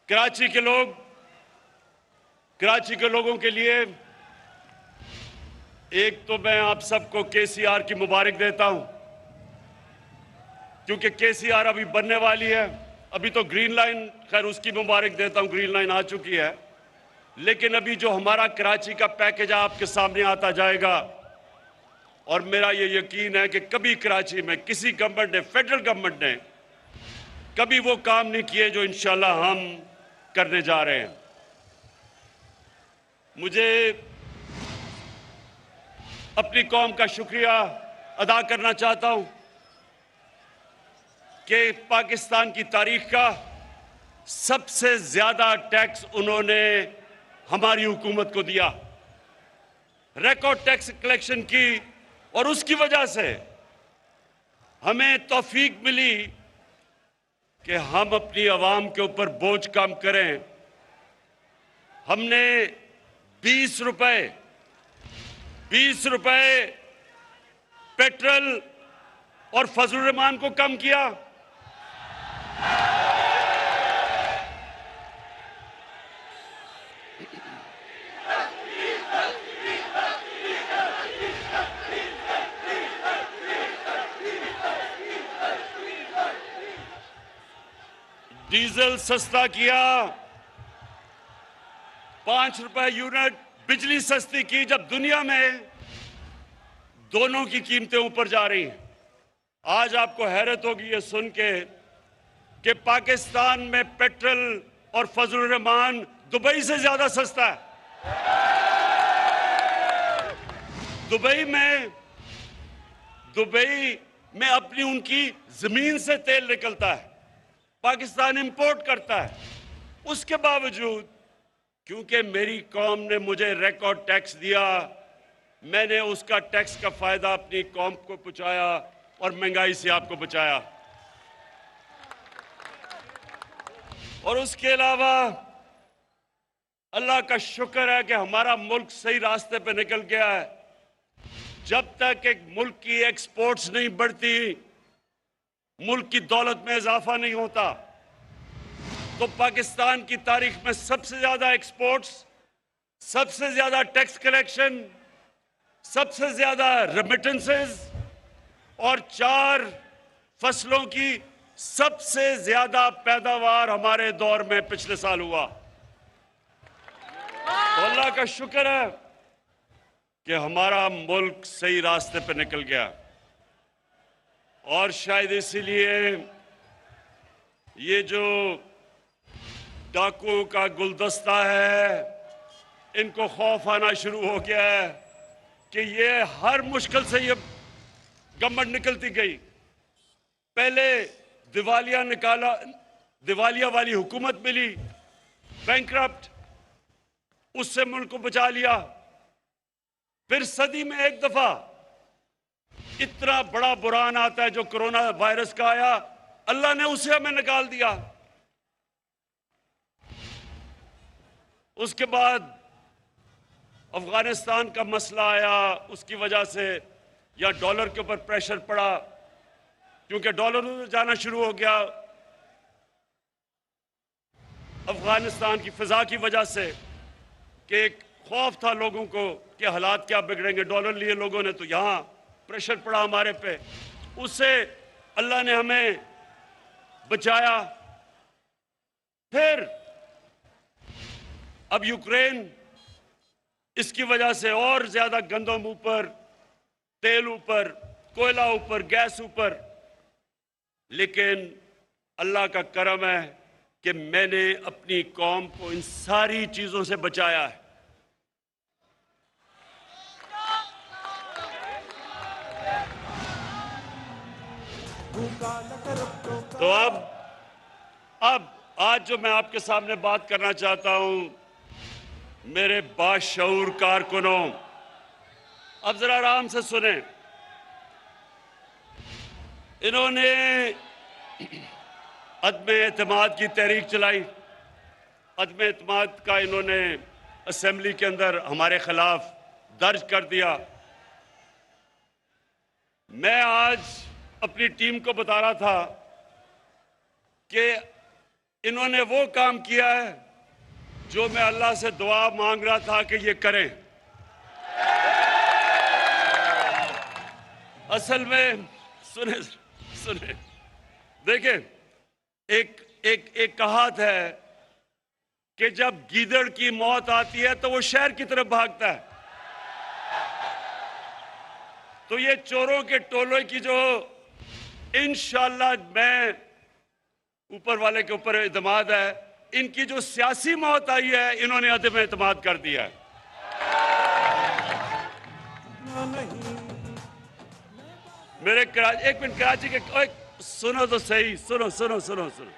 कराची के लोगों के लिए एक तो मैं आप सबको केसीआर की मुबारक देता हूं, क्योंकि केसीआर अभी बनने वाली है। अभी तो ग्रीन लाइन, खैर उसकी मुबारक देता हूं, ग्रीन लाइन आ चुकी है। लेकिन अभी जो हमारा कराची का पैकेज आपके सामने आता जाएगा, और मेरा ये यकीन है कि कभी कराची में किसी गवर्नमेंट ने, फेडरल गवर्नमेंट ने कभी वो काम नहीं किए जो इंशाल्लाह हम करने जा रहे हैं। मुझे अपनी कौम का शुक्रिया अदा करना चाहता हूं कि पाकिस्तान की तारीख का सबसे ज्यादा टैक्स उन्होंने हमारी हुकूमत को दिया, रिकॉर्ड टैक्स कलेक्शन की, और उसकी वजह से हमें तौफीक मिली कि हम अपनी आवाम के ऊपर बोझ कम करें। हमने 20 रुपए पेट्रोल और फजलुर रहमान को कम किया। डीजल सस्ता किया, 5 रुपए यूनिट बिजली सस्ती की, जब दुनिया में दोनों की कीमतें ऊपर जा रही हैं। आज आपको हैरत होगी ये सुन के कि पाकिस्तान में पेट्रोल और फजलुर रहमान दुबई से ज्यादा सस्ता है। दुबई में अपनी उनकी जमीन से तेल निकलता है, पाकिस्तान इंपोर्ट करता है। उसके बावजूद क्योंकि मेरी कौम ने मुझे रिकॉर्ड टैक्स दिया, मैंने उसका टैक्स का फायदा अपनी कौम को पहुंचाया और महंगाई से आपको बचाया। और उसके अलावा अल्लाह का शुक्र है कि हमारा मुल्क सही रास्ते पे निकल गया है। जब तक एक मुल्क की एक्सपोर्ट्स नहीं बढ़ती, मुल्क की दौलत में इजाफा नहीं होता, तो पाकिस्तान की तारीख में सबसे ज्यादा एक्सपोर्ट्स, सबसे ज्यादा टैक्स कलेक्शन, सबसे ज्यादा रेमिटेंसेस और 4 फसलों की सबसे ज्यादा पैदावार हमारे दौर में पिछले साल हुआ। तो अल्लाह का शुक्र है कि हमारा मुल्क सही रास्ते पर निकल गया। और शायद इसीलिए ये जो डाकुओं का गुलदस्ता है, इनको खौफ आना शुरू हो गया है कि ये हर मुश्किल से ये गवर्नमेंट निकलती गई। पहले दिवालिया वाली हुकूमत मिली, बैंकरप्ट, उससे मुल्क को बचा लिया। फिर सदी में एक दफा इतना बड़ा बुरान आता है जो कोरोना वायरस का आया, अल्लाह ने उसे हमें निकाल दिया। उसके बाद अफगानिस्तान का मसला आया, उसकी वजह से या डॉलर के ऊपर प्रेशर पड़ा, क्योंकि डॉलर उधर जाना शुरू हो गया अफगानिस्तान की फिजा की वजह से, कि एक खौफ था लोगों को कि हालात क्या बिगड़ेंगे। डॉलर लिए लोगों ने, तो यहां प्रेशर पड़ा हमारे पे, उससे अल्लाह ने हमें बचाया। फिर अब यूक्रेन, इसकी वजह से और ज्यादा गंदम ऊपर, तेल ऊपर, कोयला ऊपर, गैस ऊपर। लेकिन अल्लाह का करम है कि मैंने अपनी कौम को इन सारी चीजों से बचाया है। तो अब आज जो मैं आपके सामने बात करना चाहता हूं, मेरे बाशऊर कारकुनों, अब जरा आराम से सुने। इन्होंने अदम एतमाद की तहरीक चलाई। अदम एतमाद का इन्होंने असेंबली के अंदर हमारे खिलाफ दर्ज कर दिया। मैं आज अपनी टीम को बता रहा था कि इन्होंने वो काम किया है जो मैं अल्लाह से दुआ मांग रहा था कि ये करें। असल में सुने सुने देखिए, एक कहावत है कि जब गीदड़ की मौत आती है तो वो शहर की तरफ भागता है। तो ये चोरों के टोलों की जो इंशाअल्लाह, मैं ऊपर वाले के ऊपर एतमाद है, इनकी जो सियासी मौत आई है इन्होंने अदम एतमाद कर दिया है। मेरे एक मिनट, कराची के सुनो तो सही, सुनो सुनो सुनो सुनो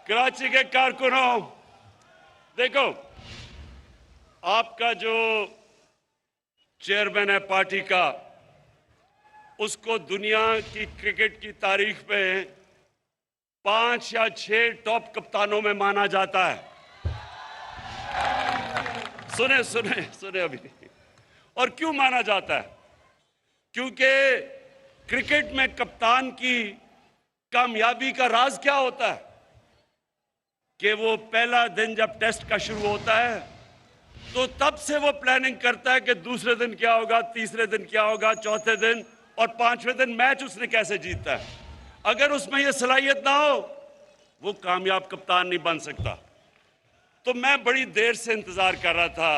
कराची के कारकुनों, देखो, आपका जो चेयरमैन है पार्टी का, उसको दुनिया की क्रिकेट की तारीख में 5 या 6 टॉप कप्तानों में माना जाता है। सुने सुने सुने अभी। और क्यों माना जाता है? क्योंकि क्रिकेट में कप्तान की कामयाबी का राज क्या होता है कि वो पहला दिन जब टेस्ट का शुरू होता है तो तब से वो प्लानिंग करता है कि दूसरे दिन क्या होगा, तीसरे दिन क्या होगा, चौथे दिन और 5वें दिन मैच उसने कैसे जीता है। अगर उसमें ये सलाहियत ना हो, वो कामयाब कप्तान नहीं बन सकता। तो मैं बड़ी देर से इंतजार कर रहा था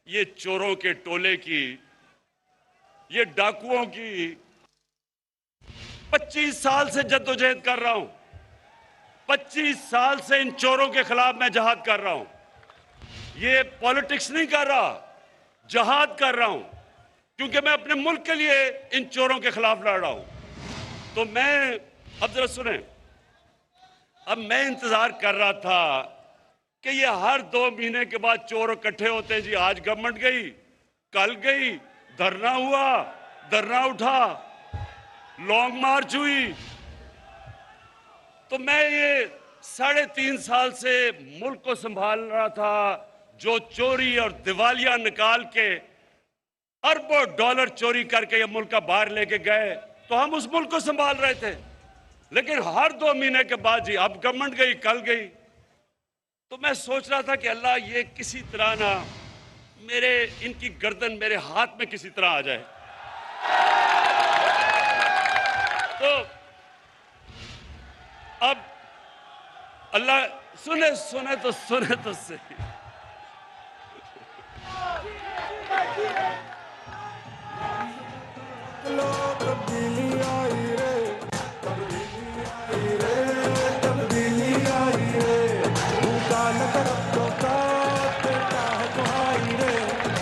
ये चोरों के टोले की, ये डाकुओं की। 25 साल से जद्दोजहद कर रहा हूं, 25 साल से इन चोरों के खिलाफ मैं जहाद कर रहा हूं। ये पॉलिटिक्स नहीं कर रहा, जहाद कर रहा हूं, क्योंकि मैं अपने मुल्क के लिए इन चोरों के खिलाफ लड़ रहा हूं। तो मैं, अब जरा सुने, अब मैं इंतजार कर रहा था कि ये हर 2 महीने के बाद चोर इकट्ठे होते हैं। जी आज गवर्नमेंट गई, कल गई, धरना हुआ, धरना उठा, लॉन्ग मार्च हुई। तो मैं ये 3.5 साल से मुल्क को संभाल रहा था, जो चोरी और दिवालिया निकाल के अरबों डॉलर चोरी करके ये मुल्क का बाहर लेके गए, तो हम उस मुल्क को संभाल रहे थे। लेकिन हर 2 महीने के बाद जी अब गवर्नमेंट गई, कल गई। तो मैं सोच रहा था कि अल्लाह, ये किसी तरह ना इनकी गर्दन मेरे हाथ में किसी तरह आ जाए। तो अब अल्लाह सुने तो सही।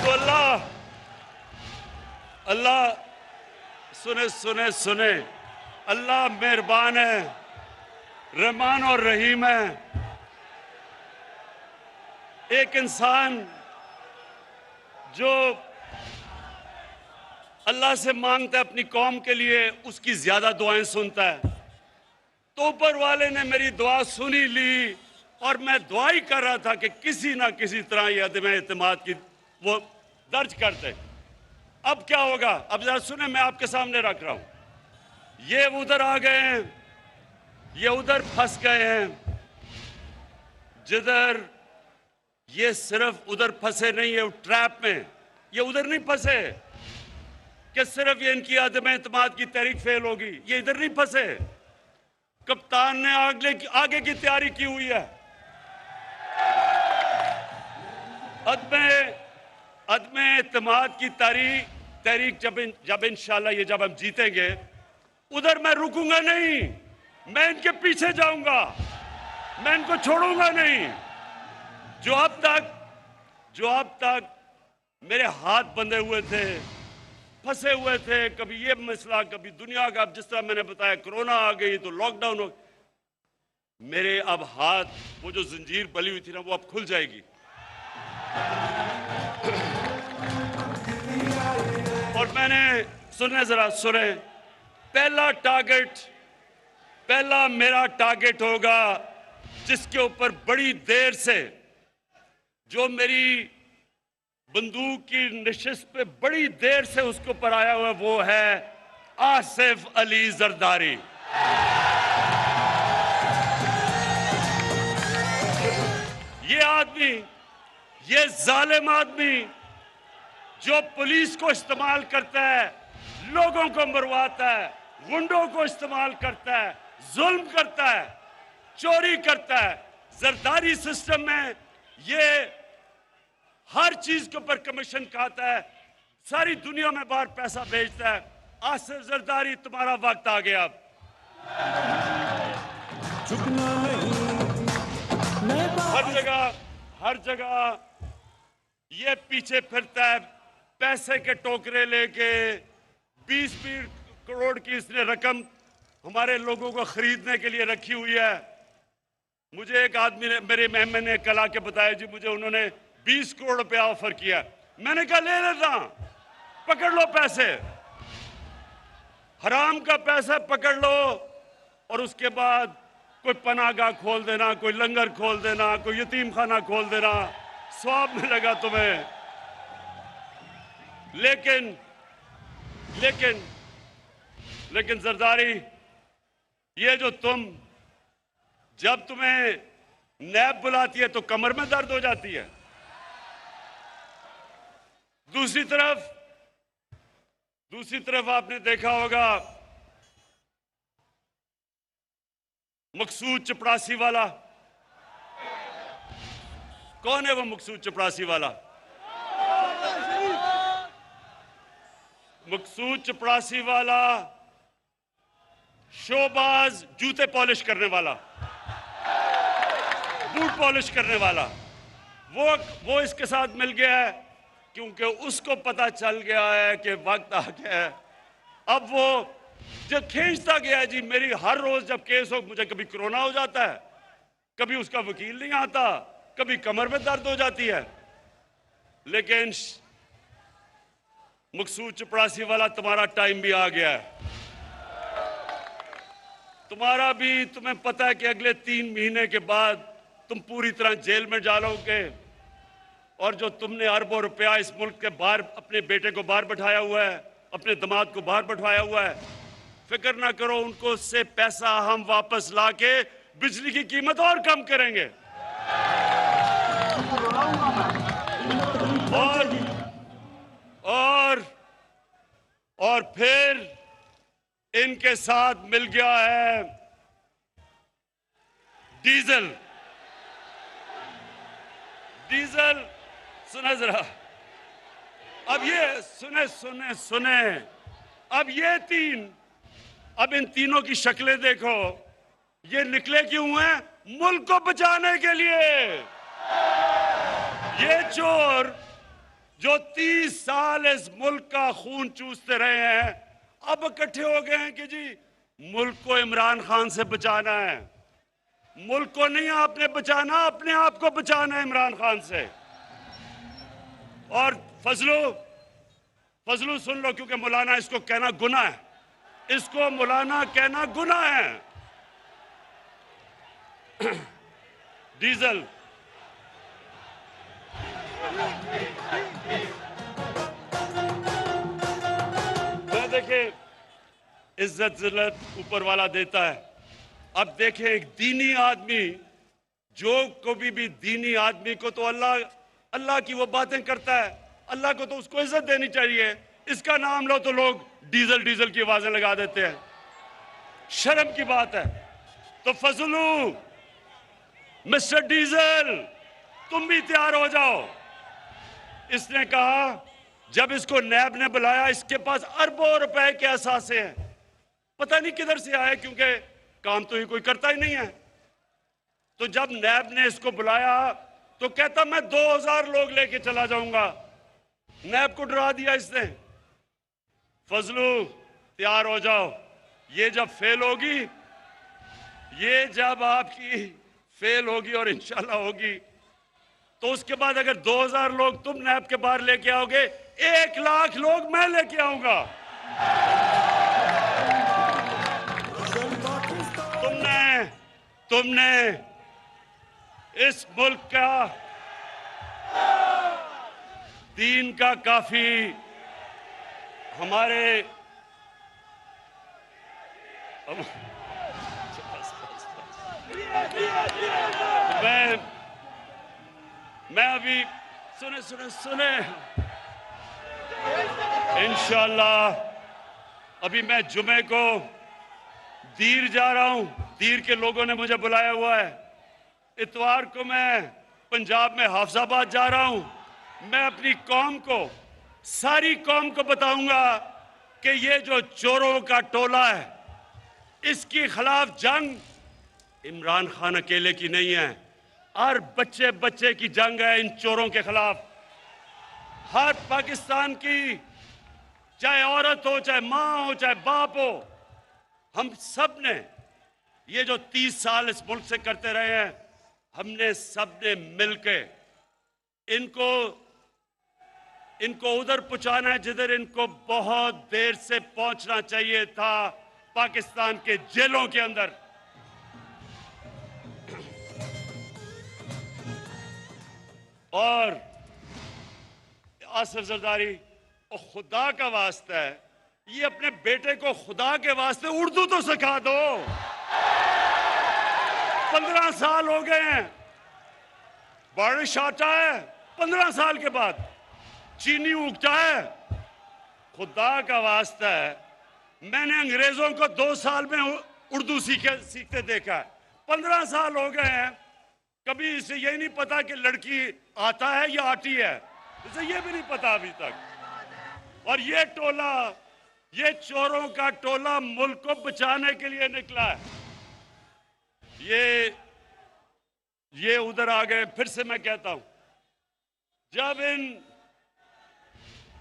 तो अल्लाह सुने, अल्लाह मेहरबान है, रहमान और रहीम है। एक इंसान जो अल्लाह से मांगता है अपनी कौम के लिए, उसकी ज्यादा दुआएं सुनता है। तो ऊपर वाले ने मेरी दुआ सुनी ली और मैं दुआ ही कर रहा था कि किसी ना किसी तरह ये अदम एतमाद की वो दर्ज कर दे। अब क्या होगा, अब जरा सुने, मैं आपके सामने रख रहा हूं। ये उधर आ गए हैं, ये उधर फंस गए हैं। जिधर ये सिर्फ उधर फंसे नहीं है ट्रैप में, ये उधर नहीं फंसे कि सिर्फ ये इनकी अदम एतमाद की तहरीक फेल होगी, ये इधर नहीं फंसे। कप्तान ने आगे की तैयारी की हुई है। अदम एतमाद की तहरीक जब इंशाल्लाह ये जब हम जीतेंगे, उधर मैं रुकूंगा नहीं, मैं इनके पीछे जाऊंगा, मैं इनको छोड़ूंगा नहीं। जो अब तक मेरे हाथ बंधे हुए थे, फंसे हुए थे, कभी ये मसला, कभी दुनिया का, अब जिस तरह मैंने बताया कोरोना आ गई तो लॉकडाउन हो, मेरे अब हाथ, वो जो जंजीर बली हुई थी ना, वो अब खुल जाएगी। और मैंने जरा सुने, पहला मेरा टारगेट होगा जिसके ऊपर बड़ी देर से, जो मेरी बंदूक की नशिस्त पे बड़ी देर से उसके ऊपर आया हुआ, वो है आसिफ अली जरदारी। आदमी, ये जालिम आदमी जो पुलिस को इस्तेमाल करता है, लोगों को मरवाता है, गुंडों को इस्तेमाल करता है, जुल्म करता है, चोरी करता है, जरदारी सिस्टम में ये हर चीज के ऊपर कमीशन खाता है, सारी दुनिया में बाहर पैसा भेजता है। आसिफ जरदारी, तुम्हारा वक्त आ गया। अब हर जगह ये पीछे फिरता है, पैसे के टोकरे लेके। 20-20 करोड़ की इसने रकम हमारे लोगों को खरीदने के लिए रखी हुई है। मुझे एक आदमी ने, मेरे मेहमान ने कल आके बताया जी, मुझे उन्होंने 20 करोड़ रुपया ऑफर किया। मैंने कहा ले लेता, पकड़ लो पैसे, हराम का पैसा पकड़ लो, और उसके बाद कोई पनाहगाह खोल देना, कोई लंगर खोल देना, कोई यतीम खाना खोल देना, स्वाब मिलेगा तुम्हें। लेकिन जरदारी, ये जो जब तुम्हें नैब बुलाती है तो कमर में दर्द हो जाती है। दूसरी तरफ आपने देखा होगा मकसूद चपरासी वाला। कौन है वो मकसूद चपरासी वाला? मकसूद चपरासी वाला शोबाज, जूते पॉलिश करने वाला, बूट पॉलिश करने वाला, वो इसके साथ मिल गया है, क्योंकि उसको पता चल गया है कि वक्त आ गया है। अब वो जब खींचता गया है जी, मेरी हर रोज जब केस हो, मुझे कभी कोरोना हो जाता है, कभी उसका वकील नहीं आता, कभी कमर में दर्द हो जाती है। लेकिन मकसूद चपरासी वाला, तुम्हारा टाइम भी आ गया है। तुम्हें पता है कि अगले 3 महीने के बाद तुम पूरी तरह जेल में डालोगे, और जो तुमने अरबों रुपया इस मुल्क के बाहर अपने बेटे को बाहर बैठाया हुआ है, अपने दामाद को बाहर बैठाया हुआ है, फिक्र ना करो, उनको से पैसा हम वापस लाके बिजली की कीमत और कम करेंगे। और फिर इनके साथ मिल गया है डीजल। सुने जरा, अब ये सुने, अब इन तीनों की शक्लें देखो, ये निकले क्यों हैं? मुल्क को बचाने के लिए। ये चोर जो 30 साल इस मुल्क का खून चूसते रहे हैं, अब इकट्ठे हो गए हैं कि जी मुल्क को इमरान खान से बचाना है। मुल्क को नहीं आपने बचाना, अपने आप को बचाना है इमरान खान से। और फजलू सुन लो, क्योंकि मौलाना इसको कहना गुनाह है, इसको मौलाना कहना गुनाह है। डीजल देखें, इज्जत जिल्लत ऊपर वाला देता है। अब देखें, एक दीनी आदमी, जो कभी भी दीनी आदमी को तो अल्लाह की वो बातें करता है, अल्लाह को तो उसको इज्जत देनी चाहिए। इसका नाम लो तो लोग डीजल की आवाजें लगा देते हैं, शर्म की बात है। तो फजलू, मिस्टर डीजल, तुम भी तैयार हो जाओ। इसने कहा, जब इसको नैब ने बुलाया, इसके पास अरबों रुपए के असासे हैं, पता नहीं किधर से आए, क्योंकि काम तो ये कोई करता ही नहीं है। तो जब नैब ने इसको बुलाया तो कहता मैं 2000 लोग लेके चला जाऊंगा। नैब को डरा दिया इसने। फजलू, तैयार हो जाओ, ये जब फेल होगी, ये जब आपकी फेल होगी और इंशाल्लाह होगी, तो उसके बाद अगर 2000 लोग तुम नैब के बाहर लेके आओगे, 1 लाख लोग मैं लेके आऊंगा। तुमने इस मुल्क का दीन का काफी हमारे मैं अभी सुने सुने सुने इंशाअल्लाह अभी मैं जुमे को दीर जा रहा हूं। दीर के लोगों ने मुझे बुलाया हुआ है। इतवार को मैं पंजाब में हाफिजाबाद जा रहा हूं। मैं अपनी कौम को, सारी कौम को बताऊंगा कि ये जो चोरों का टोला है, इसके खिलाफ जंग इमरान खान अकेले की नहीं है, हर बच्चे बच्चे की जंग है इन चोरों के खिलाफ। हर पाकिस्तान की, चाहे औरत हो, चाहे मां हो, चाहे बाप हो, हम सब ने ये जो 30 साल इस मुल्क से करते रहे हैं, हमने सब ने मिलके इनको उधर पहुंचाना है जिधर इनको बहुत देर से पहुंचना चाहिए था, पाकिस्तान के जेलों के अंदर। और आसिफ जरदारी, खुदा का वास्ता है, ये अपने बेटे को खुदा के वास्ते उर्दू तो सिखा दो। 15 साल हो गए हैं, बारिश आता है 15 साल के बाद, चीनी उगता है। खुदा का वास्ता है, मैंने अंग्रेजों को 2 साल में उर्दू सीखते देखा है। 15 साल हो गए हैं, कभी इसे यही नहीं पता कि लड़की आता है या आती है, इसे ये भी नहीं पता अभी तक। और ये टोला, ये चोरों का टोला मुल्क को बचाने के लिए निकला है। ये उधर आ गए। फिर से मैं कहता हूं, जब इन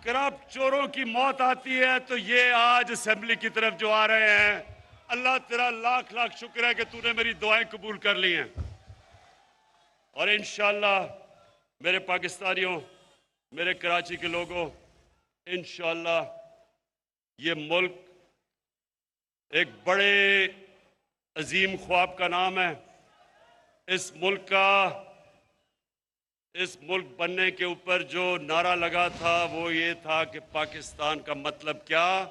करप्ट चोरों की मौत आती है तो ये आज असेंबली की तरफ जो आ रहे हैं, अल्लाह तेरा लाख लाख शुक्र है कि तूने मेरी दुआएं कबूल कर ली हैं। और इंशाअल्लाह मेरे पाकिस्तानियों, मेरे कराची के लोगों, इंशाअल्लाह ये मुल्क एक बड़े अजीम ख्वाब का नाम है। इस मुल्क बनने के ऊपर जो नारा लगा था वो ये था कि पाकिस्तान का मतलब क्या?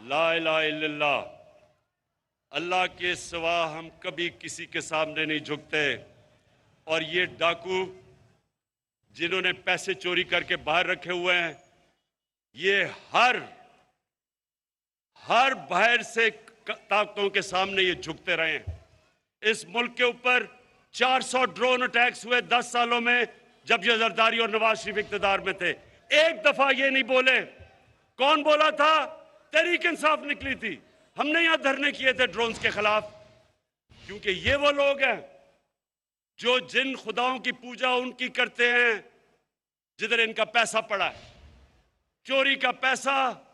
ला इलाहा इल्लल्लाह। अल्लाह के सिवा हम कभी किसी के सामने नहीं झुकते। और ये डाकू जिन्होंने पैसे चोरी करके बाहर रखे हुए हैं, ये हर बाहर से ताकतों के सामने ये झुकते रहे हैं। इस मुल्क के ऊपर 400 ड्रोन अटैक्स हुए 10 सालों में, जब ये जरदारी और नवाज शरीफ इख्तियार में थे। एक दफा ये नहीं बोले। कौन बोला था? तहरीक इंसाफ निकली थी। हमने यहां धरने किए थे ड्रोन्स के खिलाफ, क्योंकि ये वो लोग हैं जो जिन खुदाओं की पूजा उनकी करते हैं जिधर इनका पैसा पड़ा है। चोरी का पैसा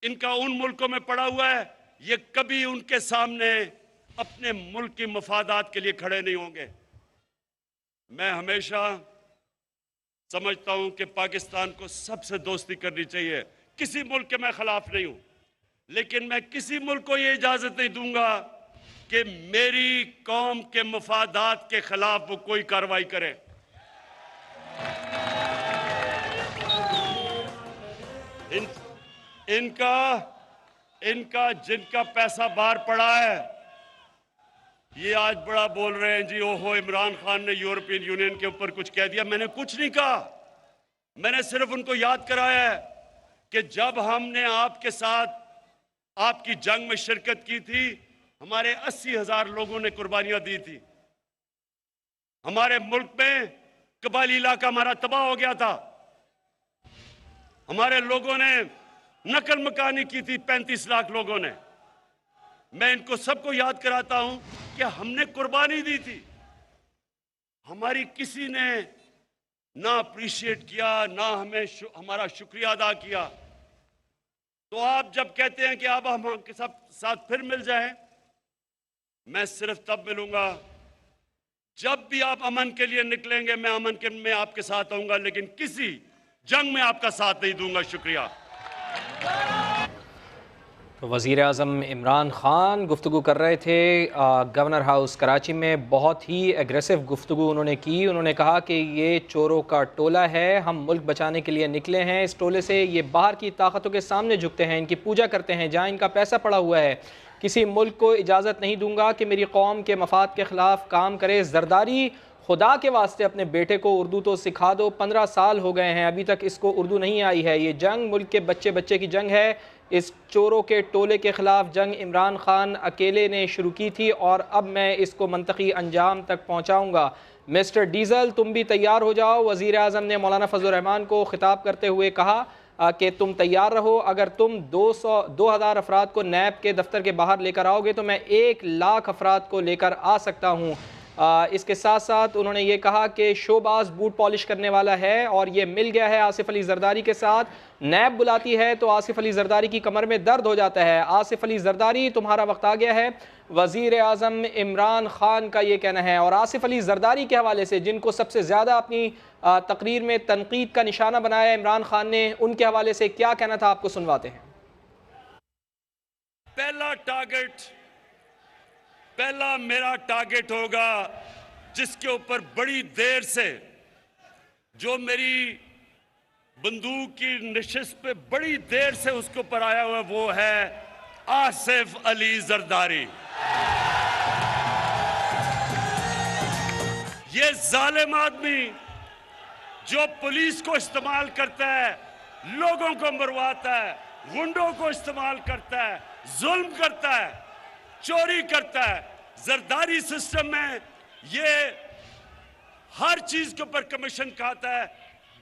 इनका उन मुल्कों में पड़ा हुआ है। ये कभी उनके सामने अपने मुल्क की मफादात के लिए खड़े नहीं होंगे। मैं हमेशा समझता हूं कि पाकिस्तान को सबसे दोस्ती करनी चाहिए। किसी मुल्क के मैं खिलाफ नहीं हूं, लेकिन मैं किसी मुल्क को ये इजाजत नहीं दूंगा कि मेरी कौम के मफादात के खिलाफ वो कोई कार्रवाई करे। इनका जिनका पैसा बाहर पड़ा है, ये आज बड़ा बोल रहे हैं जी, ओहो इमरान खान ने यूरोपियन यूनियन के ऊपर कुछ कह दिया। मैंने कुछ नहीं कहा। मैंने सिर्फ उनको याद कराया है कि जब हमने आपके साथ आपकी जंग में शिरकत की थी, हमारे 80,000 लोगों ने कुर्बानियां दी थी। हमारे मुल्क में कबायली इलाका हमारा तबाह हो गया था। हमारे लोगों ने नकल मकानी की थी, 35 लाख लोगों ने। मैं इनको सबको याद कराता हूं कि हमने कुर्बानी दी थी। हमारी किसी ने ना अप्रिशिएट किया, ना हमें हमारा शुक्रिया अदा किया। तो आप जब कहते हैं कि अब हम आपके साथ फिर मिल जाएं, मैं सिर्फ तब मिलूंगा जब भी आप अमन के लिए निकलेंगे। मैं अमन के में आपके साथ आऊंगा, लेकिन किसी जंग में आपका साथ नहीं दूंगा। शुक्रिया। तो वज़ीर आज़म इमरान ख़ान गुफ्तगू कर रहे थे गवर्नर हाउस कराची में। बहुत ही एग्रेसिव गुफ्तगू उन्होंने की। उन्होंने कहा कि ये चोरों का टोला है, हम मुल्क बचाने के लिए निकले हैं। इस टोले से ये बाहर की ताकतों के सामने झुकते हैं, इनकी पूजा करते हैं जहाँ इनका पैसा पड़ा हुआ है। किसी मुल्क को इजाज़त नहीं दूंगा कि मेरी कौम के मफाद के ख़िलाफ़ काम करे। जरदारी खुदा के वास्ते अपने बेटे को उर्दू तो सिखा दो। 15 साल हो गए हैं, अभी तक इसको उर्दू नहीं आई है। ये जंग मुल्क के बच्चे बच्चे की जंग है। इस चोरों के टोले के ख़िलाफ़ जंग इमरान खान अकेले ने शुरू की थी और अब मैं इसको मंतकी अंजाम तक पहुँचाऊँगा। मिस्टर डीज़ल, तुम भी तैयार हो जाओ। वज़ीर आज़म ने मौलाना फजल रहमान को ख़िताब करते हुए कहा कि तुम तैयार रहो। अगर तुम 2000 अफराद को नैब के दफ्तर के बाहर लेकर आओगे तो मैं 1 लाख अफराद को लेकर आ सकता हूँ। इसके साथ साथ उन्होंने ये कहा कि शोबाज बूट पॉलिश करने वाला है और ये मिल गया है आसिफ अली जरदारी के साथ। नैब बुलाती है तो आसिफ अली जरदारी की कमर में दर्द हो जाता है। आसिफ अली जरदारी, तुम्हारा वक्त आ गया है। वज़ीर आज़म इमरान खान का ये कहना है। और आसिफ अली जरदारी के हवाले से, जिनको सबसे ज़्यादा अपनी तकरीर में तनकीद का निशाना बनाया इमरान खान ने, उनके हवाले से क्या कहना था, आपको सुनवाते हैं। पहला मेरा टारगेट होगा जिसके ऊपर बड़ी देर से, जो मेरी बंदूक की नशिस्त पे बड़ी देर से उसके ऊपर आया हुआ, वो है आसिफ अली जरदारी। ये जालिम आदमी जो पुलिस को इस्तेमाल करता है, लोगों को मरवाता है, गुंडों को इस्तेमाल करता है, जुल्म करता है, चोरी करता है। जरदारी सिस्टम में ये हर चीज के ऊपर कमीशन खाता है,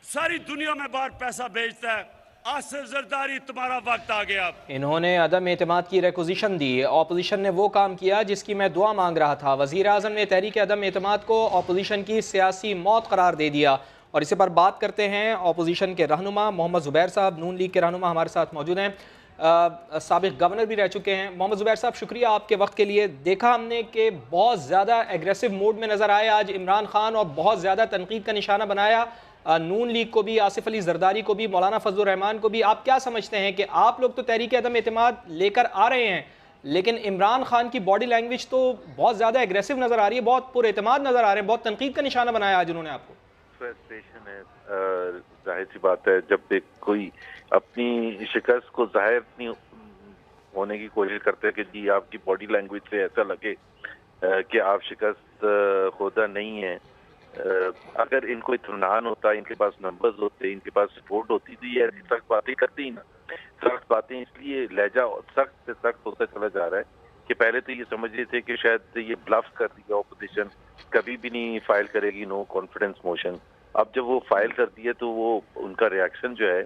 सारी दुनिया में बाहर पैसा भेजता है। आसिफ जरदारी, तुम्हारा वक्त आ गया। इन्होंने अदम एतमाद की रिक्वेजिशन दी। ऑपोजिशन ने वो काम किया जिसकी मैं दुआ मांग रहा था। वज़ीर आज़म ने तहरीक अदम एतमाद को ऑपोजिशन की सियासी मौत करार दे दिया। और इसी पर बात करते हैं। ऑपोजिशन के रहनुमा मोहम्मद ज़ुबैर साहब, नून लीग के रहनुमा, हमारे साथ मौजूद हैं। साबिक़ गवर्नर भी रह चुके हैं। मोहम्मद ज़ुबैर साहब, शुक्रिया आपके वक्त के लिए। देखा हमने कि बहुत ज़्यादा एग्रेसिव मूड में नज़र आए आज इमरान खान और बहुत ज़्यादा तनकीद का निशाना बनाया नून लीग को भी, आसिफ अली जरदारी को भी, मौलाना फजल रहमान को भी। आप क्या समझते हैं कि आप लोग तो तहरीक अदम एतमाद लेकर आ रहे हैं, लेकिन इमरान खान की बॉडी लैंग्वेज तो बहुत ज़्यादा एग्रेसिव नज़र आ रही है, बहुत पुरएतमाद नज़र आ रहे हैं, बहुत तनकीद का निशाना बनाया आज उन्होंने आपको। फ्रस्ट्रेशन है, जाहिर सी बात है। जब भी कोई अपनी शिकस्त को जाहिर नहीं होने की कोशिश करते हैं कि जी आपकी बॉडी लैंग्वेज से ऐसा लगे कि आप शिकस्त खुदा नहीं है। अगर इनको इत्मीनान होता, इनके पास नंबर्स होते, इनके पास सपोर्ट होती, तो ये ऐसी सख्त बातें करती ही ना। सख्त बातें इसलिए लहजा सख्त से सख्त होता चला जा रहा है कि पहले तो ये समझ रहे थे कि शायद ये ब्लफ कर रही है ऑपोजिशन, कभी भी नहीं फाइल करेगी नो कॉन्फिडेंस मोशन। अब जब वो फाइल कर दी है तो वो उनका रिएक्शन जो है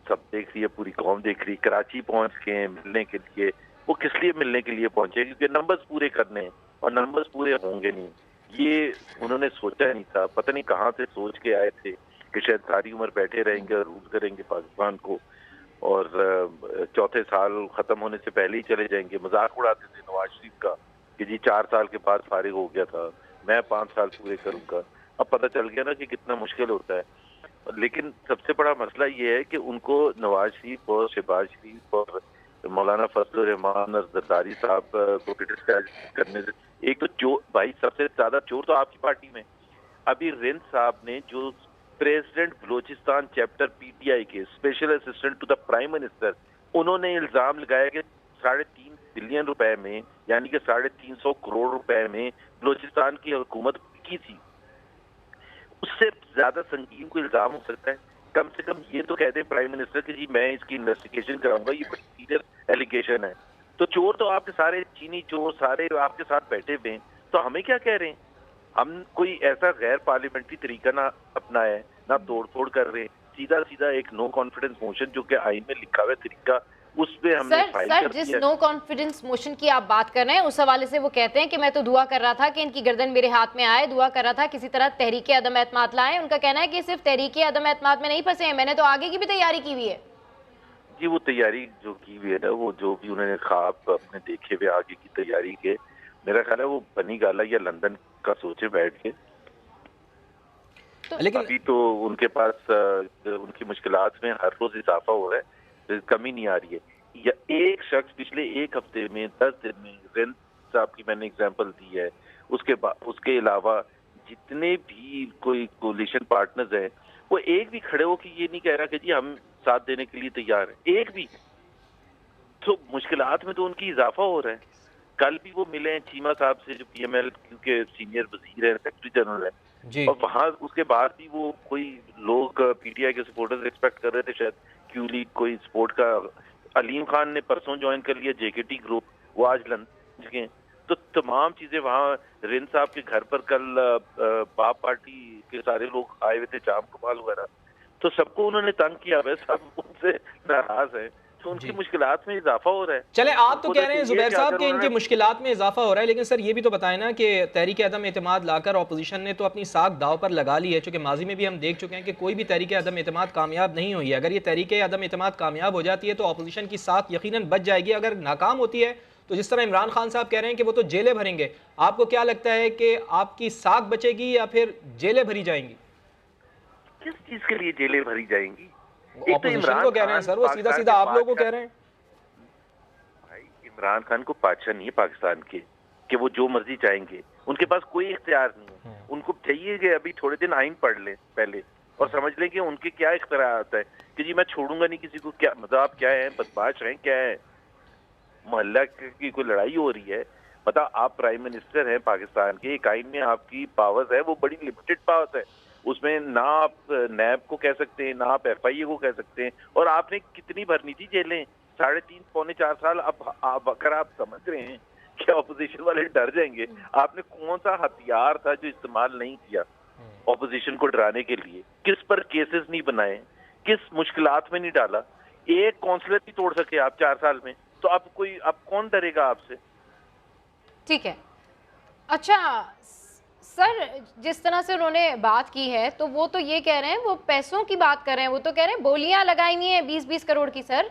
सब देख रही है, पूरी कौम देख रही है। कराची पहुंच के मिलने के लिए, वो किस लिए मिलने के लिए पहुंचे? क्योंकि नंबर्स पूरे करने हैं और नंबर्स पूरे होंगे नहीं। ये उन्होंने सोचा नहीं था, पता नहीं कहाँ से सोच के आए थे कि शायद सारी उम्र बैठे रहेंगे और रूल करेंगे पाकिस्तान को और चौथे साल खत्म होने से पहले ही चले जाएंगे। मजाक उड़ाते थे नवाज शरीफ का कि जी 4 साल के बाद फारिग हो गया था, मैं 5 साल पूरे करूंगा। अब पता चल गया ना कि कितना मुश्किल होता है। लेकिन सबसे बड़ा मसला ये है कि उनको नवाज शरीफ और शहबाज शरीफ और मौलाना फजल रहमान और जरदारी साहब को क्रिटिसाइज करने से, एक तो चोर भाई, सबसे ज्यादा चोर तो आपकी पार्टी में। अभी रिंद साहब ने, जो प्रेसिडेंट बलोचिस्तान चैप्टर पीटीआई के special assistant to the prime minister, उन्होंने इल्जाम लगाया कि 3.5 बिलियन रुपए में, यानी कि 350 करोड़ रुपए में बलोचिस्तान की हुकूमत की थी। उससे ज्यादा संगीन कोई इल्जाम हो सकता है? कम से कम ये तो कह दें प्राइम मिनिस्टर कि जी मैं इसकी इन्वेस्टिगेशन कराऊंगा, ये बड़ी सीरियस एलिगेशन है। तो चोर तो आपके सारे चीनी चोर सारे आपके साथ बैठे हुए हैं, तो हमें क्या कह रहे हैं? हम कोई ऐसा गैर पार्लियामेंट्री तरीका ना अपनाया है, ना तोड़ फोड़ कर रहे हैं, सीधा सीधा एक नो कॉन्फिडेंस मोशन जो कि आईन में लिखा हुआ है तरीका, उस पे हमने फाइल कर दिया। जिस नो कॉन्फिडेंस मोशन की आप बात कर रहे हैं, उस हवाले से वो कहते हैं कि मैं तो दुआ कर रहा था कि इनकी गर्दन मेरे हाथ में आए, दुआ कर रहा था किसी तरह तहरीक अदम एतमाद लाएं। उनका कहना है कि सिर्फ तहरीक अदम एतमाद में नहीं फंसे हैं, मैंने तो आगे की भी तैयारी की हुई है। जी वो तैयारी जो की हुई है ना, वो जो भी उन्होंने ख्वाब अपने देखे हुए आगे की तैयारी के, मेरा ख्याल है वो बनी गाला या लंदन का सोचे बैठ के। लेकिन अभी तो उनके पास उनकी मुश्किलात में हर रोज इजाफा हो रहा है, कमी नहीं आ रही है। या एक शख्स पिछले एक हफ्ते में 10 दिन में, रिंद साहब की मैंने एग्जांपल दी है, उसके अलावा जितने भी कोई कोलिशन पार्टनर्स हैं, वो एक भी खड़े हो कि ये नहीं कह रहा कि जी हम साथ देने के लिए तैयार है, एक भी। तो मुश्किलात में तो उनकी इजाफा हो रहा है। कल भी वो मिले हैं चीमा साहब से जो PML के सीनियर वजीर है, सेक्रेटरी जनरल है, जी और वहाँ उसके बाद भी वो कोई लोग PTI के सपोर्टर्स एक्सपेक्ट कर रहे थे शायद क्यू लीग कोई स्पोर्ट का। अलीम खान ने परसों ज्वाइन कर लिया JKT ग्रुप, वो आज लंदन गए। तो तमाम चीजें वहाँ रिन साहब के घर पर कल बाप पार्टी के सारे लोग आए हुए थे, जाम कमाल वगैरह, तो सबको उन्होंने तंग किया हुआ है, सब उनसे नाराज है, तो उनकी मुश्किलात में इजाफा हो रहा है। चले, आप तो कह रहे हैं जुबैर साहब कि इनकी उन्होंने मुश्किलात में इजाफा हो रहा है, लेकिन सर ये भी तो बताएं ना कि तहरीक अदम एतमाद लाकर अपोजिशन ने तो अपनी साख दाव पर लगा ली है, चूंकि माजी में भी हम देख चुके हैं कि कोई भी तहरीक अदम एतमाद कामयाब नहीं हुई है। अगर ये तहरीक अदम एतमाद कामयाब हो जाती है तो अपोजिशन की साख यकीनन बच जाएगी। अगर नाकाम होती है तो जिस तरह इमरान खान साहब कह रहे हैं कि वो तो जेलें भरेंगे, आपको क्या लगता है कि आपकी साख बचेगी या फिर जेलें भरी जाएंगी? किस चीज के लिए जेलें भरी जाएंगी? एक तो अपोजिशन को कह रहे हैं सर, वो सीधा सीधा आप लोगों को कह रहे हैं। भाई इमरान खान को बादशाह नहीं है पाकिस्तान के कि वो जो मर्जी चाहेंगे, उनके पास कोई इख्तियार नहीं है। उनको चाहिए कि अभी थोड़े दिन आइन पढ़ लें पहले और समझ लें कि उनके क्या इख्तियार आता है कि जी मैं छोड़ूंगा नहीं किसी को। क्या मतलब आप क्या है, बदमाश हैं क्या है? मोहल्ला की कोई लड़ाई हो रही है, पता आप प्राइम मिनिस्टर हैं पाकिस्तान के, एक आइन में आपकी पावर्स है, वो बड़ी लिमिटेड पावर्स है, उसमें ना आप नैब को कह सकते हैं ना आप FIA को कह सकते हैं। और आपने कितनी भरनी थी जेलें, 3.5 पौने 4 साल। अब अगर आप समझ रहे हैं कि ऑपोजिशन वाले डर जाएंगे, आपने कौन सा हथियार था जो इस्तेमाल नहीं किया ऑपोजिशन को डराने के लिए? किस पर केसेस नहीं बनाए, किस मुश्किलात में नहीं डाला? एक काउंसलर नहीं तोड़ सके आप 4 साल में, तो अब कौन डरेगा आपसे? ठीक है, अच्छा सर, जिस तरह से उन्होंने बात की है तो वो तो ये कह रहे हैं, वो पैसों की बात कर रहे हैं, वो तो कह रहे हैं बोलियां लगाई हुई हैं 20-20 करोड़ की। सर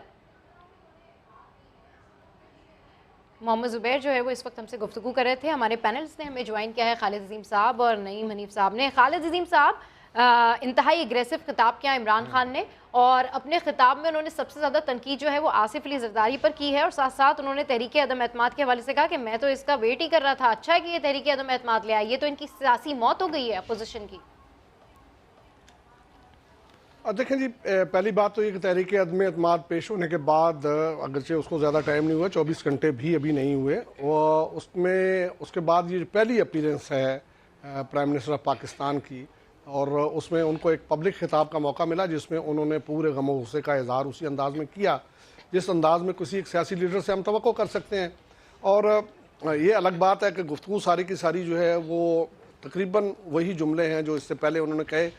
मोहम्मद जुबैर जो है वो इस वक्त हमसे गुफ्तगू कर रहे थे। हमारे पैनल्स ने हमें ज्वाइन किया है, खालिद अजीम साहब और नईम हनीफ साहब ने। खालिद अजीम साहब, इंतहाई एग्रेसिव खिताब किया इमरान खान ने, और अपने खिताब में उन्होंने सबसे ज़्यादा तनकीद जो है वो आसिफ अली जरदारी पर की है, और साथ साथ उन्होंने तहरीक अदम एतमाद के हवाले से कहा कि मैं तो इसका वेट ही कर रहा था, अच्छा है कि ये तहरीक अदम एतमाद ले आई, ये तो इनकी सियासी मौत हो गई है अपोजिशन की। देखें जी, पहली बात तो ये कि तहरीक अदम एतमाद पेश होने के बाद अगरचे उसको ज़्यादा टाइम नहीं हुआ, 24 घंटे भी अभी नहीं हुए, और उसके बाद ये पहली अपीयरेंस है प्राइम मिनिस्टर ऑफ पाकिस्तान की, और उसमें उनको एक पब्लिक खिताब का मौका मिला जिसमें उन्होंने पूरे गम और गुस्से का इजहार उसी अंदाज में किया जिस अंदाज में किसी एक सियासी लीडर से हम तवक्को कर सकते हैं। और ये अलग बात है कि गुफ्तगू सारी की सारी जो है वो तकरीबन वही जुमले हैं जो इससे पहले उन्होंने कहे।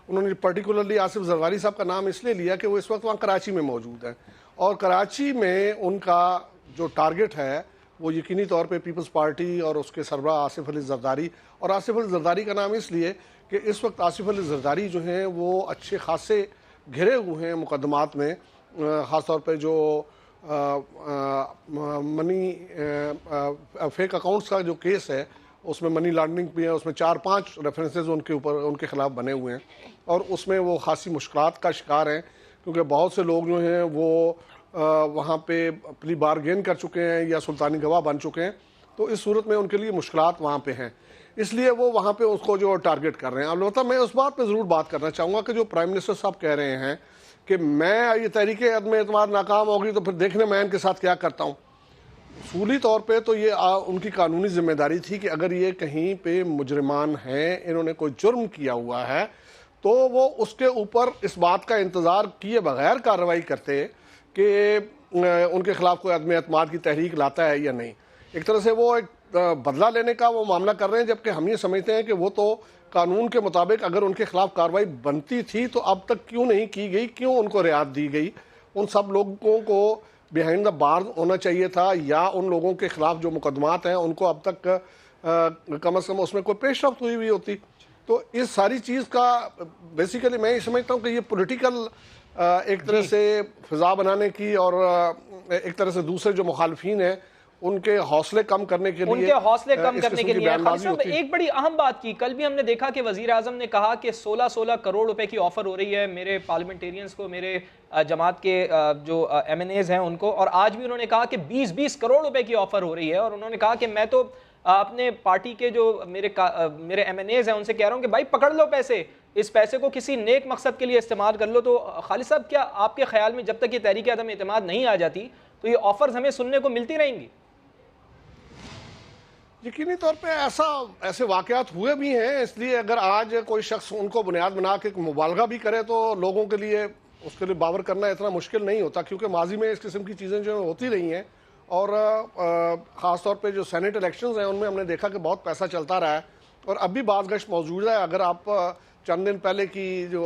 उन्होंने पर्टिकुलरली आसिफ जरदारी साहब का नाम इसलिए लिया कि वो इस वक्त वहाँ कराची में मौजूद हैं, और कराची में उनका जो टारगेट है वो यकीनी तौर पे पीपल्स पार्टी और उसके सरबराह आसिफ अली जरदारी। और आसिफ अली जरदारी का नाम इसलिए कि इस वक्त आसिफ अली जरदारी जो हैं वो अच्छे खासे घिरे हुए हैं मुकदमात में, ख़ास तौर पे जो मनी फेक अकाउंट्स का जो केस है उसमें मनी लॉन्ड्रिंग भी है, उसमें 4-5 रेफरेंसेस उनके ख़िलाफ़ बने हुए हैं, और उसमें वो खासी मुश्किलात का शिकार हैं क्योंकि बहुत से लोग जो हैं वो वहाँ पे प्ली बारगेन कर चुके हैं या सुल्तानी गवाह बन चुके हैं, तो इस सूरत में उनके लिए मुश्किलात वहाँ पे हैं, इसलिए वो वहाँ पे उसको जो टारगेट कर रहे हैं। अलबत्ता मैं उस बात पे ज़रूर बात करना चाहूँगा कि जो प्राइम मिनिस्टर साहब कह रहे हैं कि मैं ये तहरीक अदम एतमाद नाकाम होगी तो फिर देखने मैं इनके साथ क्या करता हूँ। उसूली तौर पे तो ये उनकी कानूनी जिम्मेदारी थी कि अगर ये कहीं पे मुजरिमान हैं, इन्होंने कोई जुर्म किया हुआ है, तो वो उसके ऊपर इस बात का इंतज़ार किए बगैर कार्रवाई करते कि उनके ख़िलाफ़ कोई अदम एतमाद की तहरीक लाता है या नहीं। एक तरह से वो एक बदला लेने का वो मामला कर रहे हैं, जबकि हम ये समझते हैं कि वो तो कानून के मुताबिक अगर उनके खिलाफ कार्रवाई बनती थी तो अब तक क्यों नहीं की गई, क्यों उनको रियायत दी गई? उन सब लोगों को बिहाइंड द बार होना चाहिए था, या उन लोगों के खिलाफ जो मुकदमात हैं उनको अब तक कम अज़ कम उसमें कोई पेशरफ्त हुई होती। तो इस सारी चीज़ का बेसिकली मैं ये समझता हूँ कि ये पॉलिटिकल एक तरह से फिजा बनाने की और एक तरह से दूसरे जो मुखालफीन हैं उनके हौसले कम करने के लिए, खालिद साहब एक बड़ी अहम बात की, कल भी हमने देखा कि वजीर आजम ने कहा कि 16-16 करोड़ रुपए की ऑफर हो रही है मेरे पार्लियामेंटेरियंस को, मेरे जमात के जो MNAs हैं उनको, और आज भी उन्होंने कहा कि 20-20 करोड़ रुपए की ऑफर हो रही है, और उन्होंने कहा कि मैं तो अपने पार्टी के जो मेरे MNAs हैं उनसे कह रहा हूँ कि भाई पकड़ लो पैसे, इस पैसे को किसी नेक मकसद के लिए इस्तेमाल कर लो। तो खालिद साहब, क्या आपके ख्याल में जब तक ये तहरीक अदम एतमाद नहीं आ जाती तो ये ऑफर्स हमें सुनने को मिलती रहेंगी? यकीनी तौर पे ऐसे वाकयात हुए भी हैं, इसलिए अगर आज कोई शख्स उनको बुनियाद बना के मुबालगा भी करे तो लोगों के लिए उसके लिए बावर करना इतना मुश्किल नहीं होता, क्योंकि माजी में इस किस्म की चीज़ें जो होती रही हैं। और ख़ास तौर पे जो सेनेट इलेक्शंस हैं उनमें हमने देखा कि बहुत पैसा चलता रहा है और अब भी बाज़गश्त मौजूद है। अगर आप चंद दिन पहले की जो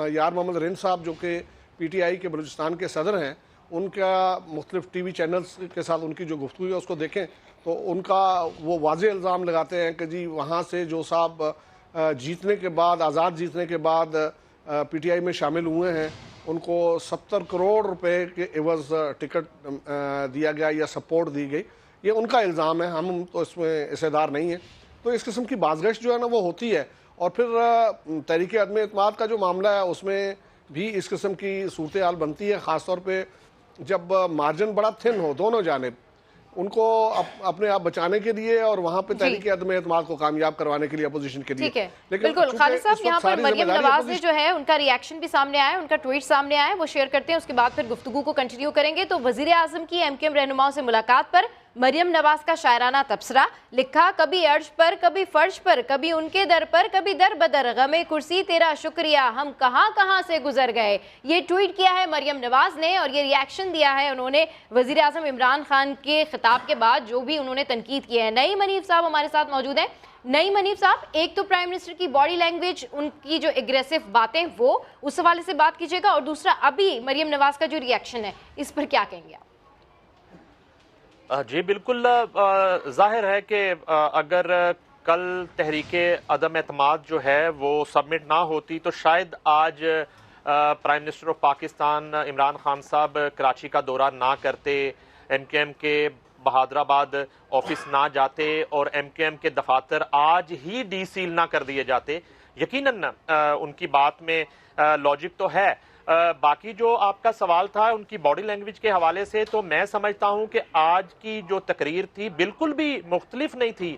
यार मोहम्मद रिंद साहब जो कि PTI के बलूचिस्तान के सदर हैं, उनका मुख्तलिफ TV चैनल्स के साथ उनकी जो गुफ्तगू है उसको देखें तो उनका वो वाज़े इल्ज़ाम लगाते हैं कि जी वहाँ से जो साहब जीतने के बाद, आज़ाद जीतने के बाद PTI में शामिल हुए हैं, उनको 70 करोड़ रुपए के एवज़ टिकट दिया गया या सपोर्ट दी गई। ये उनका इल्ज़ाम है, हम तो इसमें हिस्सेदार नहीं हैं। तो इस किस्म की बाज़गश्त जो है ना वो होती है। और फिर तहरीक अदम एतमाद का जो मामला है उसमें भी इस किस्म की सूरत हाल बनती है, ख़ास तौर पे जब मार्जिन बड़ा थिन हो दोनों जानिब, उनको अपने आप बचाने के लिए और वहाँ पे तहरीक अदम एतमाद को कामयाब करवाने के लिए अपोजिशन के लिए। ठीक है, बिल्कुल। खालिद साहब, यहाँ पर मरियम नवाज ने जो है उनका रिएक्शन भी सामने आया, उनका ट्वीट सामने आया, वो शेयर करते हैं, उसके बाद फिर गुफ्तगू को कंटिन्यू करेंगे। तो वजीर आजम की MKM रहनुमाओं से मुलाकात पर मरियम नवाज का शायराना तबसरा लिखा, कभी अर्श पर, कभी फर्श पर, कभी उनके दर पर, कभी दर बदर, गमे कुर्सी तेरा शुक्रिया, हम कहां कहां से गुजर गए। ये ट्वीट किया है मरियम नवाज ने और ये रिएक्शन दिया है उन्होंने वजीर आजम इमरान खान के खिताब के बाद जो भी उन्होंने तनकीद की है। नईम हनीफ साहब हमारे साथ मौजूद हैं। नईम हनीफ साहब, एक तो प्राइम मिनिस्टर की बॉडी लैंग्वेज, उनकी जो एग्रेसिव बातें, वो उस हवाले से बात कीजिएगा, और दूसरा अभी मरियम नवाज का जो रिएक्शन है इस पर क्या कहेंगे आप? जी बिल्कुल, जाहिर है कि अगर कल तहरीके अदम एतमाद जो है वो सबमिट ना होती तो शायद आज prime minister of Pakistan Imran Khan साहब कराची का दौरा ना करते, MKM के बहादुराबाद ऑफिस ना जाते और MKM के दफातर आज ही डीसील ना कर दिए जाते। यकीनन उनकी बात में लॉजिक तो है। बाकी जो आपका सवाल था उनकी बॉडी लैंग्वेज के हवाले से, तो मैं समझता हूं कि आज की जो तकरीर थी बिल्कुल भी मुख्तलिफ नहीं थी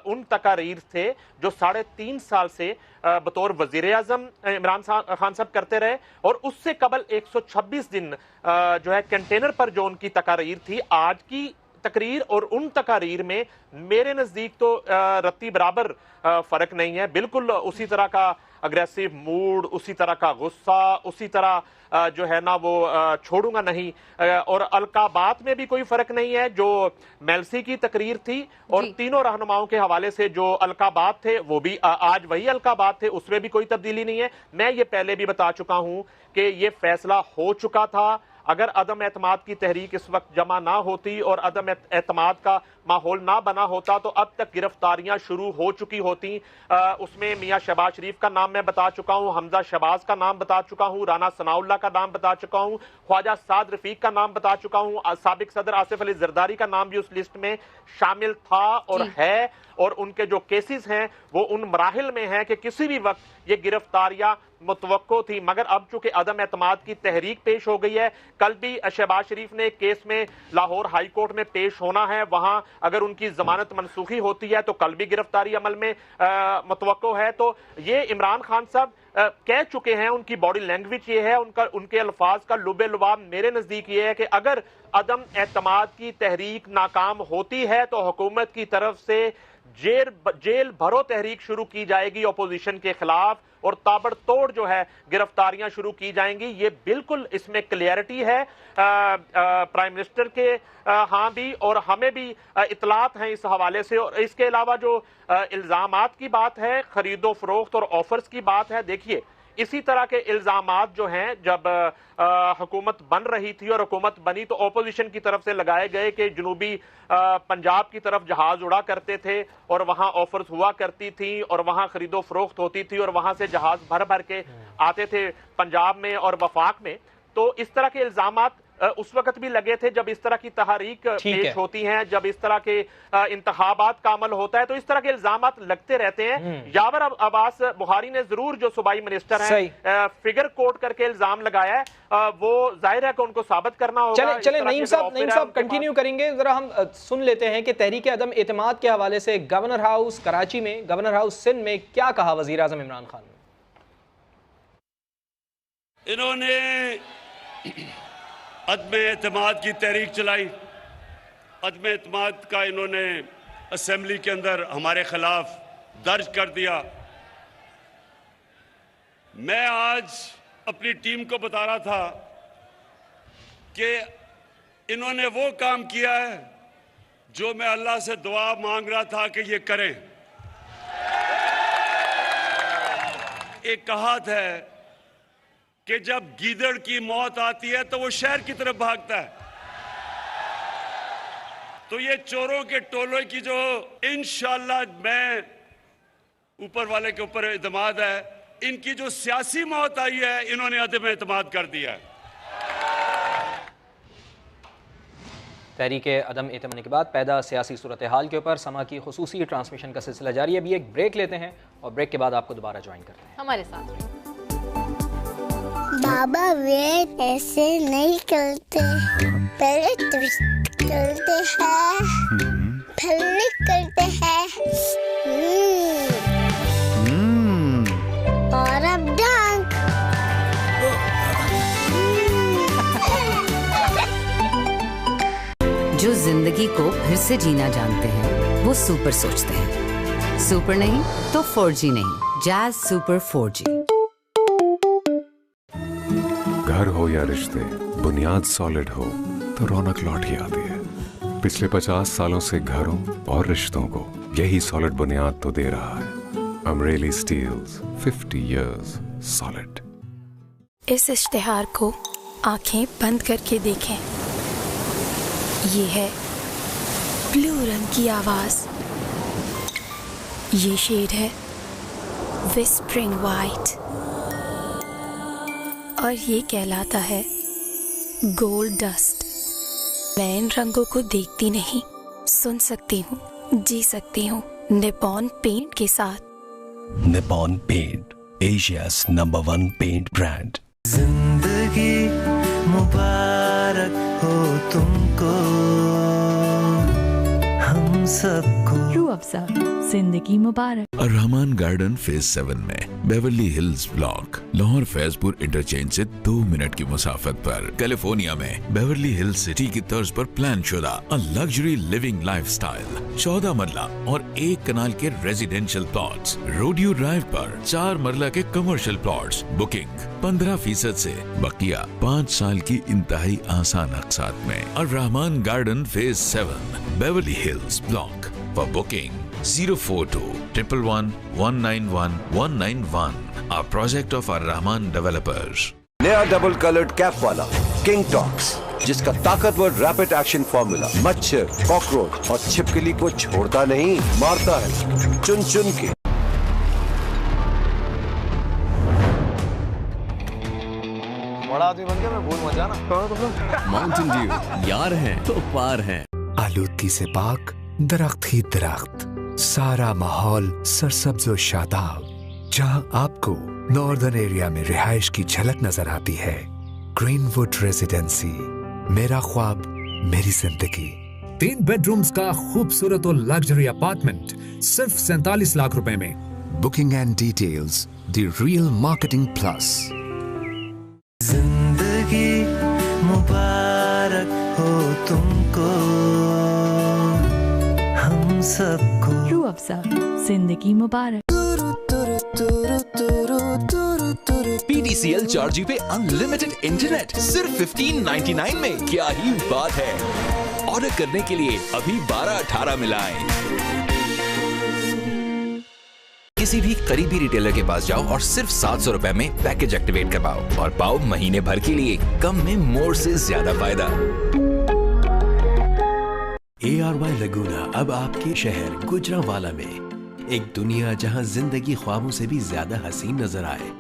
उन तकारीर से जो 3.5 साल से बतौर वजीर आजम इमरान खान साहब करते रहे, और उससे कबल 126 दिन जो है कंटेनर पर जो उनकी तकारीर थी। आज की तकरीर और उन तकारीर में मेरे नज़दीक तो रत्ती बराबर फ़र्क नहीं है। बिल्कुल उसी तरह का अग्रेसिव मूड, उसी तरह का गुस्सा, उसी तरह जो है ना वो छोड़ूंगा नहीं, और अलकाबात में भी कोई फ़र्क नहीं है। जो मेलसी की तकरीर थी और तीनों रहनुमाओं के हवाले से जो अलकाबात थे वो भी आज वही अलकाबात थे, उसमें भी कोई तब्दीली नहीं है। मैं ये पहले भी बता चुका हूं कि ये फैसला हो चुका था। अगर अदम एतमाद की तहरीक इस वक्त जमा ना होती और अदम एतमाद का माहौल ना बना होता तो अब तक गिरफ्तारियां शुरू हो चुकी होती। उसमें मियां शहबाज शरीफ का नाम मैं बता चुका हूं, हमजा शहबाज का नाम बता चुका हूं, राना सनाउल्लाह का नाम बता चुका हूं, ख्वाजा साद रफीक का नाम बता चुका हूं, साबिक सदर आसिफ अली जरदारी का नाम भी उस लिस्ट में शामिल था और है। और उनके जो केसेस हैं वो उन मराहिल में हैं कि किसी भी वक्त ये गिरफ्तारियां मुतवक्को थी। मगर अब चूंकि अदम एतमाद की तहरीक पेश हो गई है, कल भी शहबाज शरीफ ने एक केस में लाहौर हाई कोर्ट में पेश होना है, वहां अगर उनकी जमानत मनसूखी होती है तो कल भी गिरफ्तारी अमल में मुतवक्को है। तो ये इमरान खान साहब कह चुके हैं, उनकी बॉडी लैंग्वेज ये है, उनके अल्फाज का लुबे लुबाब मेरे नजदीक ये है कि अगर अदम एतमाद की तहरीक नाकाम होती है तो हुकूमत की तरफ से जेल भरो तहरीक शुरू की जाएगी अपोजिशन के खिलाफ और ताबड़तोड़ जो है गिरफ्तारियां शुरू की जाएंगी। ये बिल्कुल इसमें क्लियरिटी है प्राइम मिनिस्टर के हाँ भी और हमें भी इतलात हैं इस हवाले से। और इसके अलावा जो इल्जामात की बात है, खरीदो फरोख्त और ऑफर्स की बात है, देखिए इसी तरह के इल्जामात जो हैं जब हुकूमत बन रही थी और हुकूमत बनी तो ओपोजिशन की तरफ से लगाए गए कि जनूबी पंजाब की तरफ जहाज उड़ा करते थे और वहां ऑफर्स हुआ करती थी और वहां खरीदो फरोख्त होती थी और वहां से जहाज भर भर के आते थे पंजाब में और वफाक में। तो इस तरह के इल्जामात उस वक्त भी लगे थे जब इस तरह की तहरीक पेश होती हैं, जब इस तरह के इंतखाबात का अमल होता है, तो इस तरह के इल्जामात लगते रहते हैं। यावर अब्बास बुखारी ने जरूर जो सूबाई मिनिस्टर हैं फिगर कोट करके इल्जाम लगाया है, वो जाहिर है कि उनको साबित करना होगा। चले नईम साहब कंटिन्यू करेंगे। जरा हम सुन लेते हैं कि तहरीक अदम एतमाद के हवाले से गवर्नर हाउस कराची में, गवर्नर हाउस सिंध में क्या कहा वजीर आजम इमरान खान ने। इन्होंने अदम एतमाद की तहरीक चलाई, अदम एतमाद का इन्होंने असेंबली के अंदर हमारे खिलाफ दर्ज कर दिया। मैं आज अपनी टीम को बता रहा था कि इन्होंने वो काम किया है जो मैं अल्लाह से दुआ मांग रहा था कि ये करें। एक कहावत है कि जब गीदड़ की मौत आती है तो वो शहर की तरफ भागता है। तो ये चोरों के टोलों की जो इंशाअल्लाह मैं ऊपर वाले के ऊपर इत्मीनान है, इनकी जो सियासी मौत आई है इन्होंने अदम एतमाद कर दिया है। तहरीक अदम एतमाद के बाद पैदा सियासी सूरत हाल के ऊपर समा की खुसूसी ट्रांसमिशन का सिलसिला जारी है। अभी एक ब्रेक लेते हैं और ब्रेक के बाद आपको दोबारा ज्वाइन करते हैं। हमारे साथ बाबा वेट ऐसे नहीं करते, पहले ट्विस्ट करते हैं फिर करते हैं और अब डंक। जो जिंदगी को फिर से जीना जानते हैं वो सुपर सोचते हैं। सुपर नहीं तो 4G नहीं, जैज़ सुपर 4G। घर हो या रिश्ते, बुनियाद सॉलिड हो तो रौनक लौट ही आती है। पिछले 50 सालों से घरों और रिश्तों को यही सॉलिड बुनियाद तो दे रहा है अमरेली स्टील्स 50 years सॉलिड। इस इश्तिहार को आंखें बंद करके देखें। ये है ब्लू रंग की आवाज, ये शेड है विस्परिंग वाइट और ये कहलाता है गोल्ड डस्ट। मैं इन रंगों को देखती नहीं, सुन सकती हूँ, जी सकती हूँ निपॉन पेंट के साथ। Nippon paint, Asia's #1 paint brand. जिंदगी मुबारक हो तुमको, हम सबको। रूह अफ़ज़ा, जिंदगी मुबारक। अर्रहमान गार्डन फेज 7 में Beverly Hills block, Lahore Faizpur interchange से 2 मिनट की मुसाफत पर, कैलिफोर्निया में बेवर्ली हिल्स सिटी की तर्ज पर प्लान शुदा लग्जरी लिविंग लाइफस्टाइल। 14 मरला और 1 कनाल के रेजिडेंशियल प्लॉट्स, रोडियो ड्राइव पर 4 मरला के कमर्शियल प्लॉट्स। बुकिंग 15% से, बकिया 5 साल की इंतहाई आसान अक़सात में। Ar-Rahman garden phase 7 Beverly Hills block. For booking 042-111-191-191। A project of Ar-Rahman Developers. नया डबल कलर्ड कैप वाला किंग टॉक्स, जिसका ताकतवर रैपिड एक्शन फॉर्मूला मच्छर, कॉकरोच और छिपकली को छोड़ता नहीं, मारता है चुन चुन के। बड़ा आदमी बन गया, मैं भूल मत जाना। माउंटेन ड्यू यार हैं तो पार हैं। आलूदगी से पाक दरख्त ही दरख्त, सारा माहौल सरसब्ज और शादाब, जहां आपको नॉर्दर्न एरिया में रिहाइश की झलक नजर आती है। ग्रीनवुड रेजिडेंसी, मेरा ख्वाब मेरी जिंदगी। 3 बेडरूम्स का खूबसूरत और लग्जरी अपार्टमेंट सिर्फ 47 लाख रुपए में। Booking and details the real marketing plus. जिंदगी मुबारक हो तुमको, हम सबको। रूह अफ़ज़ा, जिंदगी मुबारक। PTCL 4G पे अनलिमिटेड इंटरनेट सिर्फ 1599 में। क्या ही बात है। ऑर्डर करने के लिए अभी 1218 मिलाएं। किसी भी करीबी रिटेलर के पास जाओ और सिर्फ 700 रुपए में पैकेज एक्टिवेट करवाओ और पाओ महीने भर के लिए कम में मोर से ज्यादा फायदा। ARY लगूना अब आपके शहर गुजरांवाला में, एक दुनिया जहां जिंदगी ख्वाबों से भी ज्यादा हसीन नजर आए।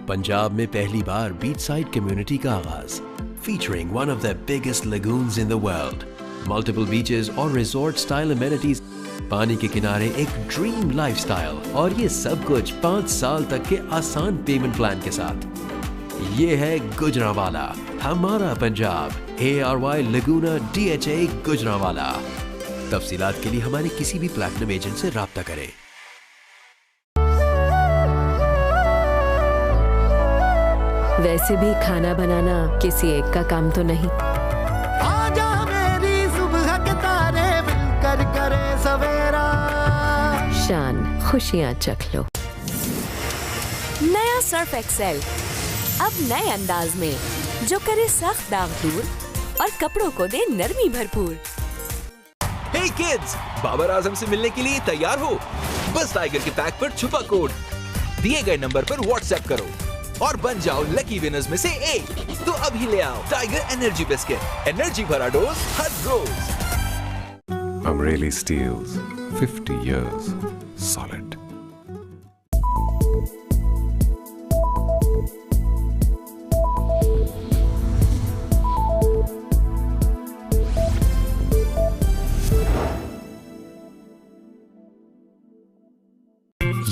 पंजाब में पहली बार बीच साइड कम्युनिटी का आगाज, featuring one of the biggest lagoons in the world, multiple beaches और रिजॉर्ट स्टाइल एमेनिटीज, पानी के किनारे एक ड्रीम लाइफस्टाइल, और ये सब कुछ 5 साल तक के आसान पेमेंट प्लान के साथ। ये है गुजरांवाला, हमारा पंजाब। ARY लगूना DHA Gujranwala. तफसीलात के लिए हमारे किसी भी प्लैटिनम एजेंट से राब्ता करें। वैसे भी खाना बनाना किसी एक का काम तो नहीं। आजा मेरी सुबह के तारे मिलकर करे सवेरा। शान खुशियाँ चख लो। नया सर्फ एक्सेल अब नए अंदाज में, जो करे सख्त दाग दूर और कपड़ों को दे नरमी भरपूर। हे किड्स, बाबर आजम से मिलने के लिए तैयार हो? बस टाइगर के पैक पर छुपा कोड दिए गए नंबर पर व्हाट्सएप करो और बन जाओ लकी विनर्स में से एक। तो अभी ले आओ टाइगर एनर्जी बिस्किट, एनर्जी भरा डोज हर रोज। Amreli Steels, 50 years solid.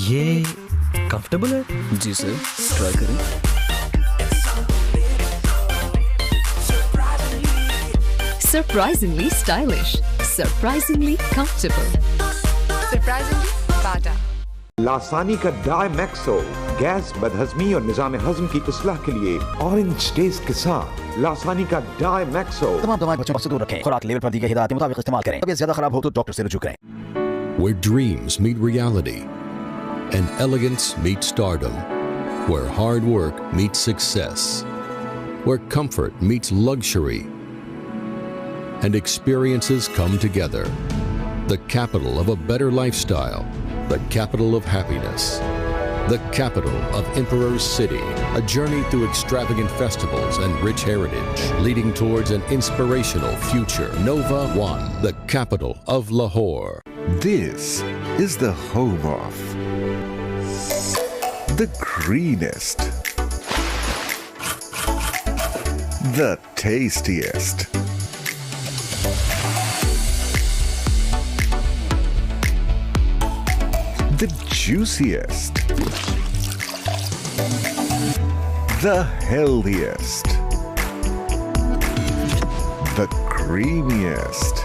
ये कंफर्टेबल है? जी सर, ट्राई करें। Surprisingly stylish, surprisingly comfortable, surprisingly Bata. लासानी का डाइमैक्सो गैस, बदहजमी और निजाम हजम की इस्लाह के लिए ऑरेंज टेस्ट के साथ लासानी का डाइमैक्सो। तमाम दवाएं बच्चों से दूर रखें। खुराक लेवल पर दी गई हिदायत के मुताबिक इस्तेमाल करें। तबीयत ज्यादा खराब हो तो डॉक्टर से रुजू करें। Where dreams meet reality and elegance meets stardom, where hard work meets success, where comfort meets luxury, and experiences come together. The capital of a better lifestyle, the capital of happiness, the capital of Emperor's City, a journey through extravagant festivals and rich heritage, leading towards an inspirational future. Nova One, the capital of Lahore. This is the home of the greenest, the tastiest, the juiciest, the healthiest, the creamiest,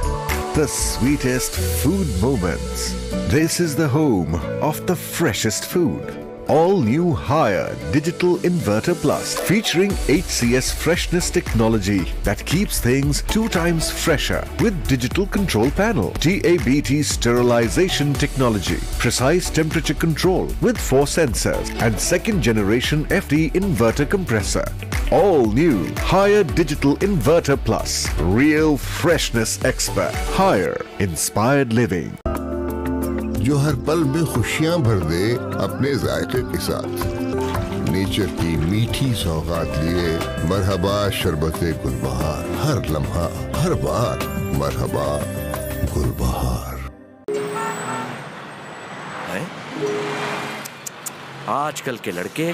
the sweetest food moments. This is the home of the freshest food. All new Haier Digital Inverter Plus, featuring HCS freshness technology that keeps things 2 times fresher with digital control panel, TABT sterilization technology, precise temperature control with 4 sensors, and second generation FD inverter compressor. All new Haier Digital Inverter Plus, real freshness expert. Haier, inspired living. जो हर पल में खुशियां भर दे अपने जायके के साथ। Nature की मीठी सौगात लिए मरहबा शरबते गुलबहार, हर लम्हा हर बार मरहबा गुलबहार। आजकल के लड़के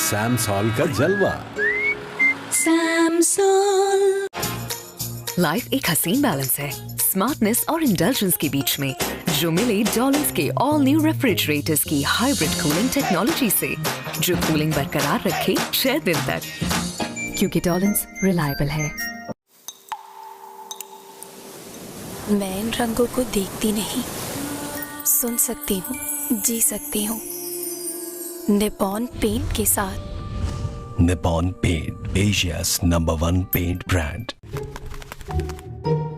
सैमसॉल का जलवा। सैमसॉल। लाइफ एक हसीन बैलेंस है स्मार्टनेस और इंडल्जेंस के बीच में, जो मिले डॉलर्स के ऑल न्यू रेफ्रिजरेटर्स की हाइब्रिड कूलिंग टेक्नोलॉजी से, जो कूलिंग बरकरार रखे 6 दिन तक, क्योंकि डॉलर्स रिलायबल है। मैं इन रंगों को देखती नहीं, सुन सकती हूँ, जी सकती हूँ। निपॉन पेंट के साथ। Nippon paint, Asia's #1 paint brand.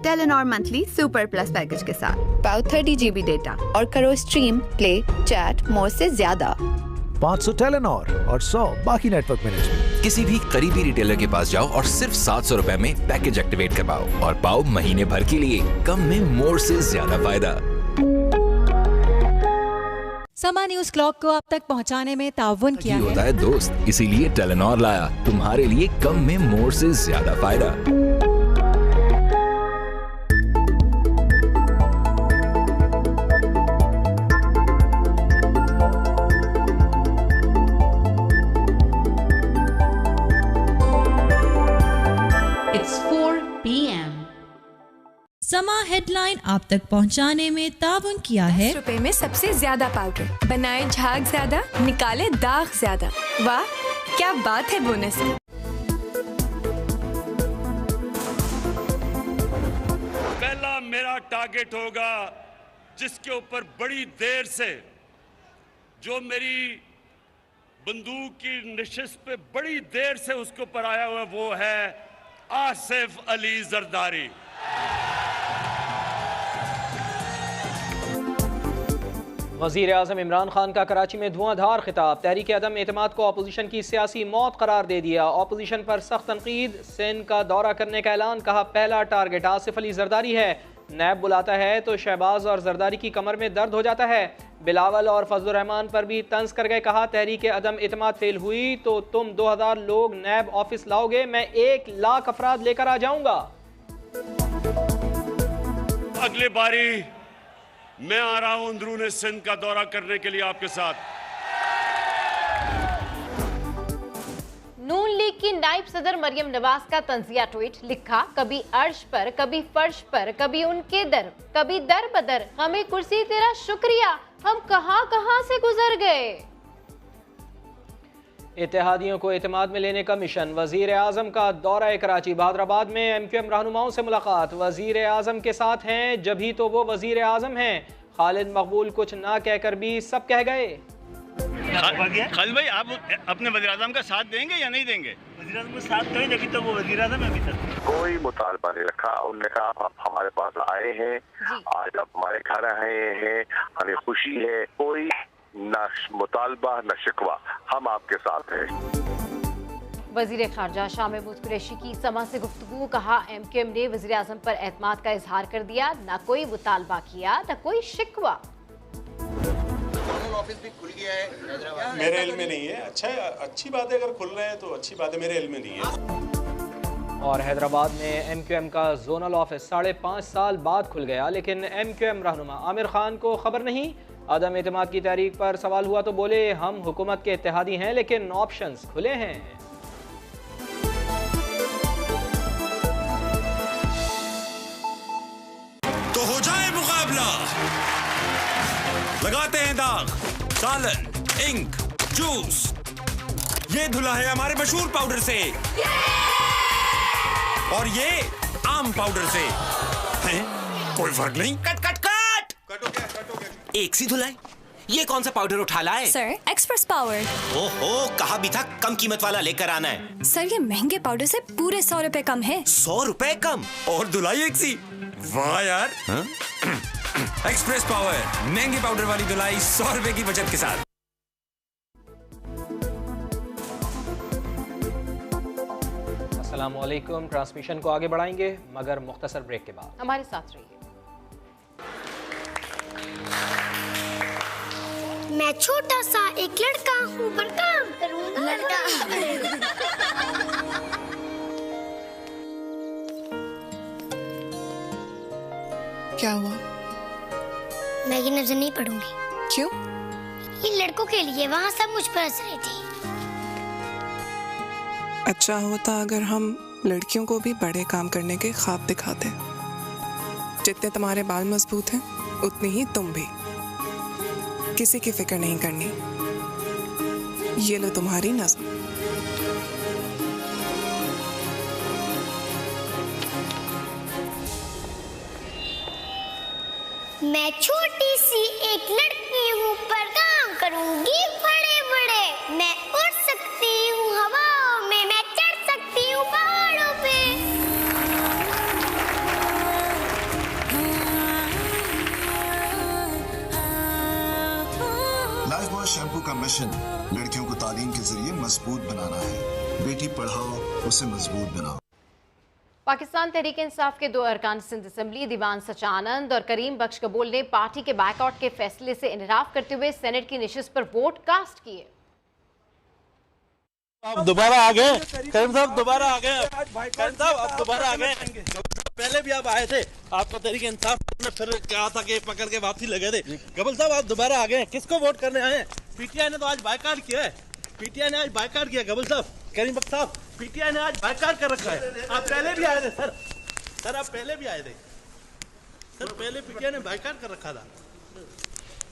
Telenor monthly super plus package के साथ पाओ 30 GB डेटा और करो स्ट्रीम, प्ले, चैट, मोर से ज्यादा। 500 टेलेनॉर और 100 बाकी नेटवर्क मैनेजमेंट। किसी भी करीबी रिटेलर के पास जाओ और सिर्फ 700 रुपए में पैकेज एक्टिवेट करवाओ और पाओ महीने भर के लिए कम में मोर से ज्यादा फायदा। समा न्यूज क्लॉक को आप तक पहुंचाने में ताउन किया है। होता है दोस्त, इसीलिए टेलेनॉर लाया तुम्हारे लिए कम में मोर से ज्यादा फायदा। समा हेडलाइन आप तक पहुंचाने में ताउन किया है। 10 रुपए में सबसे ज्यादा पाउडर, बनाए झाग ज्यादा, निकाले दाग ज्यादा। वाह क्या बात है बोनस की। पहला मेरा टारगेट होगा जिसके ऊपर बड़ी देर से, जो मेरी बंदूक की नशिस्त पे बड़ी देर से उसके ऊपर आया हुआ, वो है आसिफ अली जरदारी। वज़ीर आज़म इमरान खान का कराची में धुआंधार खिताब, तहरीक अदम एतमाद को अपोजिशन की सियासी मौत करार दे दिया। अपोजिशन पर सख्त तनकीद, सिंध का दौरा करने का ऐलान, कहा पहला टारगेट आसिफ अली जरदारी है। नैब बुलाता है तो शहबाज और जरदारी की कमर में दर्द हो जाता है। बिलावल और फजलुर रहमान पर भी तंज कर गए, कहा तहरीक अदम एतमाद फेल हुई तो तुम 2000 लोग नैब ऑफिस लाओगे, मैं 1 लाख अफराद लेकर आ जाऊंगा। अगली बारी मैं आ रहा हूं अंदरूनी सिंध का दौरा करने के लिए आपके साथ। नून लीग की नायब सदर मरियम नवाज का तंजिया ट्वीट, लिखा कभी अर्श पर, कभी फर्श पर, कभी उनके दर, कभी दर बदर, हमें कुर्सी तेरा शुक्रिया, हम कहां कहां से गुजर गए। इत्तेहादियों को एतमाद में लेने का मिशन, वजीर आजम का दौरा कराची, बहादुराबाद में MQM रहनुमाओं से मुलाकात, वजीर आजम के साथ हैं जभी तो वो वजीर आजम हैं, खालिद मकबूल कुछ ना कहकर भी सब कह गए। खालिद भाई, आप अपने वज़ीर आज़म का साथ देंगे या नहीं देंगे? वज़ीर आज़म का साथ देंगे, अभी तो वो वज़ीर आज़म है। अभी तक कोई मुतालबा नहीं रखा, उन्होंने कहा आप हमारे पास आए हैं, आज आप हमारे घर आए हैं, हमें खुशी है, कोई न मुतालबा न शिकवा, हम आपके साथ हैं। वज़ीर ख़ारजा शाह महमूद कुरैशी की समा से गुफ्तगू, कहा MQM ने वज़ीर आज़म पर एतमाद का इजहार कर दिया, ना कोई मुतालबा किया न कोई शिकवा। ऑफिस भी खुल गया है, मेरे इल्म में नहीं है। अच्छा, अच्छी बात है, अगर खुल रहे हैं तो अच्छी बात है, मेरे इल्म में नहीं है। और हैदराबाद में MQM का जोनल ऑफिस 5.5 साल बाद खुल गया, लेकिन MQM रहनुमा आमिर खान को खबर नहीं। अदम एतमाद की तारीख पर सवाल हुआ तो बोले हम हुकूमत के इत्तेहादी हैं लेकिन ऑप्शंस खुले हैं। तो हो जाए मुकाबला, लगाते हैं दाग, सालन, इंक, जूस, ये धुला है हमारे मशहूर पाउडर से और ये आम पाउडर से, हैं? कोई फर्क नहीं। कट कट कट एक सी धुलाई, ये कौन सा पाउडर उठा लाए? Sir, express power. ओहो, कहा भी था कम कीमत वाला लेकर आना है। सर, ये महंगे पाउडर से पूरे 100 रुपए कम है। 100 रुपए कम और धुलाई एक सी। वाह यार। एक्सप्रेस पावर, महंगे पाउडर वाली धुलाई 100 रुपए की बचत के साथ। अस्सलामुअलैकुम। ट्रांसमिशन को आगे बढ़ाएंगे मगर मुख्तसर ब्रेक के बाद। हमारे साथ रहिए। मैं छोटा सा एक लड़का हूँ, पर काम करूँगा लड़का। क्या हुआ? मैं ये नजर नहीं पढ़ूंगी। क्यों? ये लड़कों के लिए, वहाँ सब मुझ पर हंस रहे थे। अच्छा होता अगर हम लड़कियों को भी बड़े काम करने के ख्वाब दिखाते। जितने तुम्हारे बाल मजबूत हैं उतनी ही तुम भी। किसी की फिक्र नहीं करनी। ये लो तुम्हारी नज़म। मैं छोटी सी एक लड़की हूँ, पर काम करूँगी बड़े बड़े। मैं उड़ सकती हूँ हवाओं में, मैं चढ़ सकती हूँ पहाड़ों पे। लाइफ बॉय शैम्पू का मिशन लड़कियों को तालीम के जरिए मजबूत बनाना है। बेटी पढ़ाओ, उसे मजबूत बनाओ। पाकिस्तान तहरीक इंसाफ के 2 अरकान सिंध असम्बली दीवान सचानंद और करीम बख्श कबूल ने पार्टी के बैकआउट के फैसले से इनराफ करते हुए सेनेट की नशिस्त पर वोट कास्ट किए। आप दोबारा आ गए करीम साहब, दोबारा आ गए करीम साहब, आप दोबारा आ गए। पहले भी आप आए थे, आपका तहरीक इंसाफ ने फिर कहा था कि पकड़ के वापसी लगे थे। गबल साहब आप दोबारा आ गए, किसको वोट करने आए हैं? पीटीआई ने तो आज बायकाट किया है, पीटीआई ने आज बायकाट किया। गबल साहब, करीम बख्श साहब, पीटीआई ने आज बायकाट कर रखा है। आप पहले भी आए थे सर, आप पहले भी आए थे सर, पहले पीटीआई ने बायकाट कर रखा था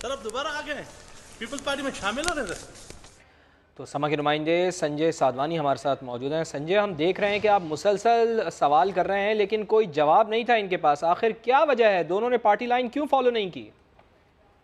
सर, आप दोबारा आ गए, पीपल्स पार्टी में शामिल हो रहे थे। तो समा के नुमाइंदे संजय साधवानी हमारे साथ मौजूद हैं। संजय, हम देख रहे हैं कि आप मुसलसल सवाल कर रहे हैं लेकिन कोई जवाब नहीं था इनके पास, आखिर क्या वजह है? दोनों ने पार्टी लाइन क्यों फॉलो नहीं की?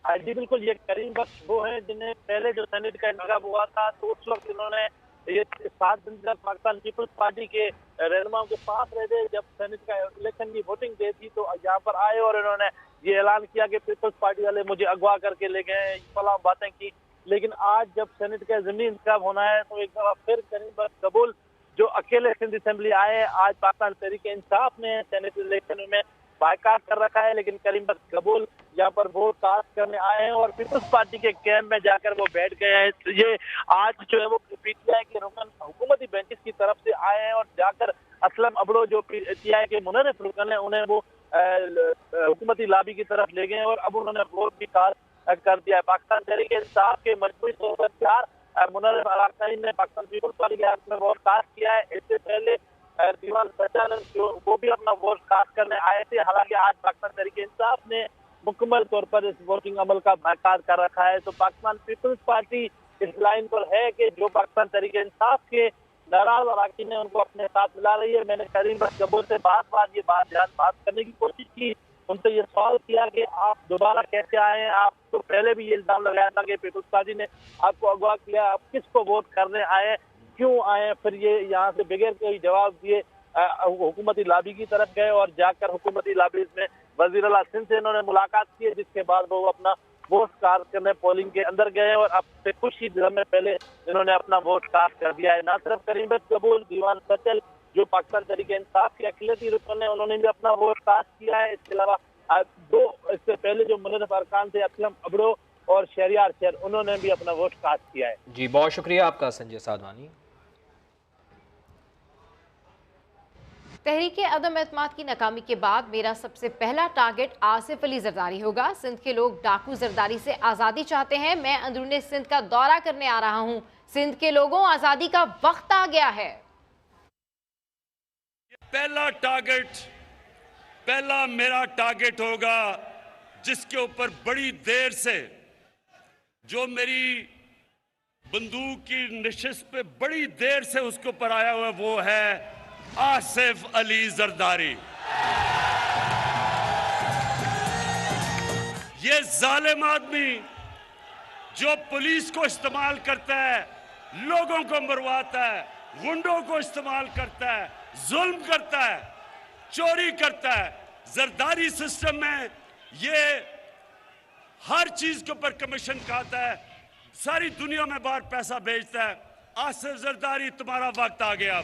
जी बिल्कुल, ये करीम बख्श वो हैं जिन्हें पहले जो सेनेट का इंतखाब हुआ था तो उस वक्त इन्होंने ये 7 दिन तक पाकिस्तान पीपल्स पार्टी के रहनुमाओं के पास रहे थे। जब सेनेट का इलेक्शन की वोटिंग डे थी तो यहाँ पर आए और इन्होंने ये ऐलान किया कि पीपल्स पार्टी वाले मुझे अगवा करके ले गए, फलां बातें की। लेकिन आज जब सेनेट का ज़मीनी इंतखाब होना है तो एक बार फिर करीम कबूल जो अकेले सिंध असेंबली आए, आज पाकिस्तान तहरीक इंसाफ ने सेनेट इलेक्शन में बायकाट कर रखा है, लेकिन करीम कबूल यहाँ पर वोट कास्ट करने आए हैं और पीपल्स पार्टी के कैंप में जाकर वो बैठ गए हैं। ये आज जो है वो पीटीआई के रुकन हुकूमती बेंचेस की तरफ से आए हैं और जाकर असलम अबड़ो जो पीटीआई के मुनर्रिफ रुकन है उन्हें वो हुकूमती लॉबी की तरफ ले गए और अब उन्होंने वोट भी कास्ट कर दिया है। पाकिस्तान तहरीक इंसाफ के मजबूरी तौर पर 4 मुनर्रिफ अरकान ने पाकिस्तान पीपल्स पार्टी के हक में वोट कास्ट किया है। इससे पहले दीवान सचानंद जो वो भी अपना वोट कास्ट करने आए थे। हालांकि आज पाकिस्तान तहरीक इंसाफ ने मुकम्मल तौर पर इस वोटिंग अमल का बायकाट कर रखा है। तो पाकिस्तान पीपल्स पार्टी इस लाइन पर है कि जो पाकिस्तान तहरीक इंसाफ के नाराज अरकान है उनको अपने साथ मिला रही है। मैंने करीम कबूल से बात करने की कोशिश की, उनसे ये सवाल किया कि आप दोबारा कैसे आए हैं। आप तो पहले भी ये इल्जाम लगाया था कि पीपल्स पार्टी ने आपको अगवा किया, आप किसको वोट करने आए, क्यों आए। फिर ये यहाँ से बगैर कोई जवाब दिए हुकूमती लॉबी की तरफ गए और जाकर हुकूमती लॉबी में वजीर आला सिंध से इन्होंने मुलाकात की, जिसके बाद वो अपना वोट कास्ट करने पोलिंग के अंदर गए और अब से कुछ ही दिनों में पहले इन्होंने अपना वोट कास्ट कर दिया है। ना सिर्फ करीम कबूल, दीवान सचल जो पाकिस्तान तहरीक इंसाफ के अखिलती रुकन है उन्होंने भी अपना वोट कास्ट किया है। इसके अलावा इससे पहले जो मुनर्रिफ अरकान थे असलम अबड़ो और शहरियार शेर उन्होंने भी अपना वोट कास्ट किया है। जी बहुत शुक्रिया आपका संजय साधवानी। तहरीक अदम एतमाद की नाकामी के बाद मेरा सबसे पहला टारगेट आसिफ अली जरदारी होगा। सिंध के लोग डाकू जरदारी से आज़ादी चाहते हैं। मैं अंदरूनी सिंध का दौरा करने आ रहा हूं। सिंध के लोगों, आज़ादी का वक्त आ गया है। पहला मेरा टारगेट होगा जिसके ऊपर बड़ी देर से जो मेरी बंदूक की नशिस्त पे बड़ी देर से उसके ऊपर आया हुआ वो है आसिफ अली जरदारी। ये जालिम आदमी जो पुलिस को इस्तेमाल करता है, लोगों को मरवाता है, गुंडों को इस्तेमाल करता है, जुल्म करता है, चोरी करता है। जरदारी सिस्टम में ये हर चीज के ऊपर कमीशन खाता है, सारी दुनिया में बाहर पैसा भेजता है। आसिफ जरदारी तुम्हारा वक्त आ गया।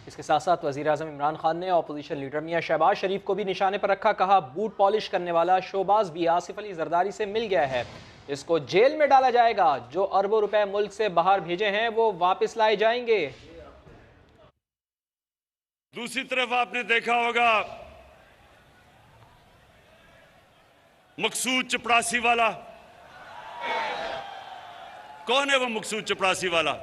इसके साथ साथ वज़ीर आज़म इमरान खान ने अपोजिशन लीडर मियां शहबाज शरीफ को भी निशाने पर रखा। कहा बूट पॉलिश करने वाला शोबाज भी आसिफ अली जरदारी से मिल गया है, इसको जेल में डाला जाएगा। जो अरबों रुपए मुल्क से बाहर भेजे हैं वो वापस लाए जाएंगे। दूसरी तरफ आपने देखा होगा मकसूद चपरासी वाला। कौन है वो मकसूद चपरासी वाला?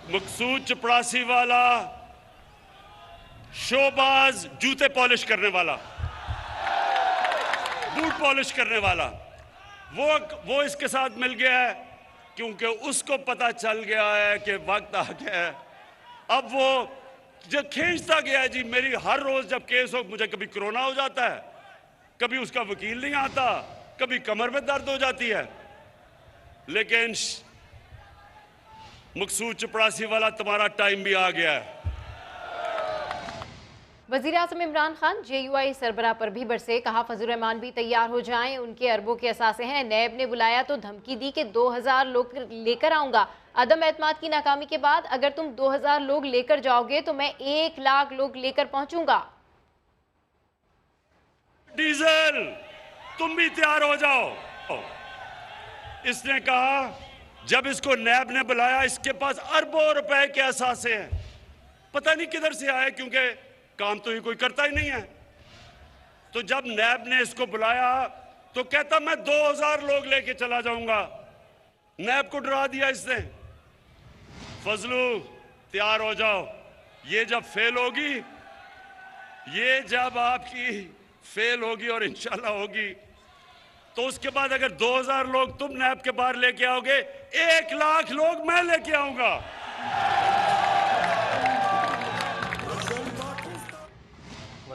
मकसूद चपरासी वाला शोबाज जूते पॉलिश करने वाला, बूट पॉलिश करने वाला, वो इसके साथ मिल गया है क्योंकि उसको पता चल गया है कि वक्त आ गया है। अब वो जो खींचता गया है जी, मेरी हर रोज जब केस हो मुझे कभी कोरोना हो जाता है, कभी उसका वकील नहीं आता, कभी कमर में दर्द हो जाती है। लेकिन मकसूद चपरासी वाला तुम्हारा टाइम भी आ गया है। वज़ीर आज़म इमरान खान JUI सरबराह पर भी बरसे। कहा फजल रहमान भी तैयार हो जाएं, उनके अरबों के असासे हैं। नैब ने बुलाया तो धमकी दी कि 2000 लोग लेकर आऊंगा। अदम एतमाद की नाकामी के बाद अगर तुम 2000 लोग लेकर जाओगे तो मैं 1 लाख लोग लेकर पहुंचूंगा। डीजल तुम भी तैयार हो जाओ। इसने कहा जब इसको नैब ने बुलाया इसके पास अरबों रुपए के असासे हैं, पता नहीं किधर से आए क्योंकि काम तो ये कोई करता ही नहीं है। तो जब नैब ने इसको बुलाया तो कहता मैं 2000 लोग लेके चला जाऊंगा। नैब को डरा दिया इसने। फजलू तैयार हो जाओ, ये जब फेल होगी, ये जब आपकी फेल होगी और इंशाल्लाह होगी तो उसके बाद अगर 2000 लोग तुम नैब के बाहर लेके आओगे, 1 लाख लोग मैं लेके आऊंगा।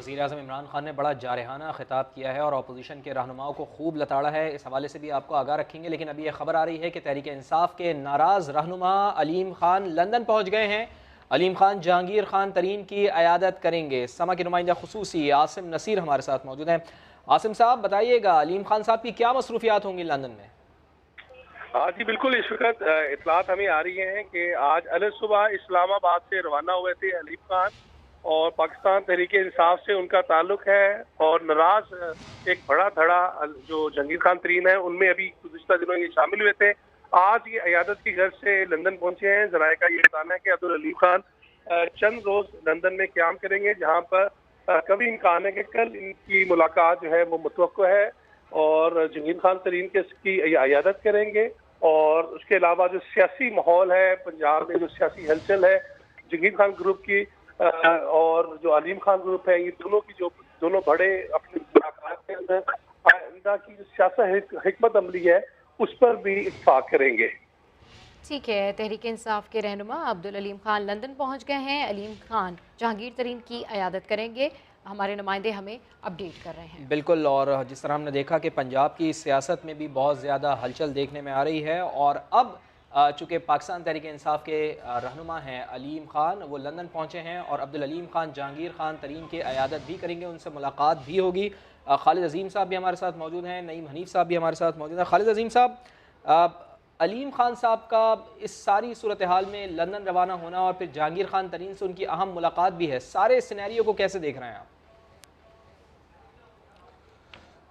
वज़ीर-ए-आज़म इमरान खान ने बड़ा जारहाना खिताब किया है और अपोजिशन के रहनुमाओं को खूब लताड़ा है। इस हवाले से भी आपको आगाह रखेंगे, लेकिन अभी यह खबर आ रही है कि तहरीक इंसाफ के नाराज़ रहनुमा अलीम खान लंदन पहुँच गए हैं। अलीम खान जहांगीर खान तरीन की अयादत करेंगे। समा के नुमाइंदा खुसूसी आसिम नसीर हमारे साथ मौजूद हैं। आसिम साहब बताइएगा, अलीम खान साहब की क्या मसरूफियात होंगी लंदन में? हाँ जी बिल्कुल, इस वक्त इतलात हमें आ रही हैं कि आज अलग सुबह इस्लामाबाद से रवाना हुए थे अलीम खान और पाकिस्तान तहरीक इंसाफ से उनका ताल्लुक है और नाराज एक बड़ा धड़ा जो जहांगीर खान तरीन है उनमें अभी गुज़िश्ता दिनों ये शामिल हुए थे। आज ये अयादत की घर से लंदन पहुंचे हैं। ज़राए का ये बताना है कि अब्दुल अलीम खान चंद रोज लंदन में क़याम करेंगे, जहाँ पर कभी इम्कान है कि कल इनकी मुलाकात जो है वो मुतवक्को है और जहांगीर खान तरीन की अयादत करेंगे। और उसके अलावा जो सियासी माहौल है पंजाब में, जो सियासी हलचल है जहांगीर खान ग्रुप की और जो अलीम खान ग्रुप है, ये दोनों की जो दोनों बड़े अपनी मुलाकात के अंदर आइंदा की जो सियासी हिकमत अमली है उस पर भी इत्तेफाक करेंगे। ठीक है, तहरीक इंसाफ के रहनुमा अब्दुल अलीम खान लंदन पहुंच गए हैं। अलीम खान जहांगीर तरीन की अयादत करेंगे। हमारे नुमाइंदे हमें अपडेट कर रहे हैं। बिल्कुल, और जिस तरह हमने देखा कि पंजाब की सियासत में भी बहुत ज़्यादा हलचल देखने में आ रही है और अब चूँकि पाकिस्तान तहरीक इंसाफ के रहनुमा हैं अलीम खान, वो लंदन पहुँचे हैं और अब्दुल अलीम खान जहांगीर खान तरीन की अयादत भी करेंगे, उनसे मुलाकात भी होगी। खालिद अजीम साहब भी हमारे साथ मौजूद हैं, नईम हनीफ साहब भी हमारे साथ मौजूद हैं। खालिद अजीम साहब, अलीम खान साहब का इस सारी सूरत हाल में लंदन रवाना होना और फिर जहांगीर खान तरीन से उनकी अहम मुलाकात भी है, सारे सिनेरियो को कैसे देख रहे हैं आप?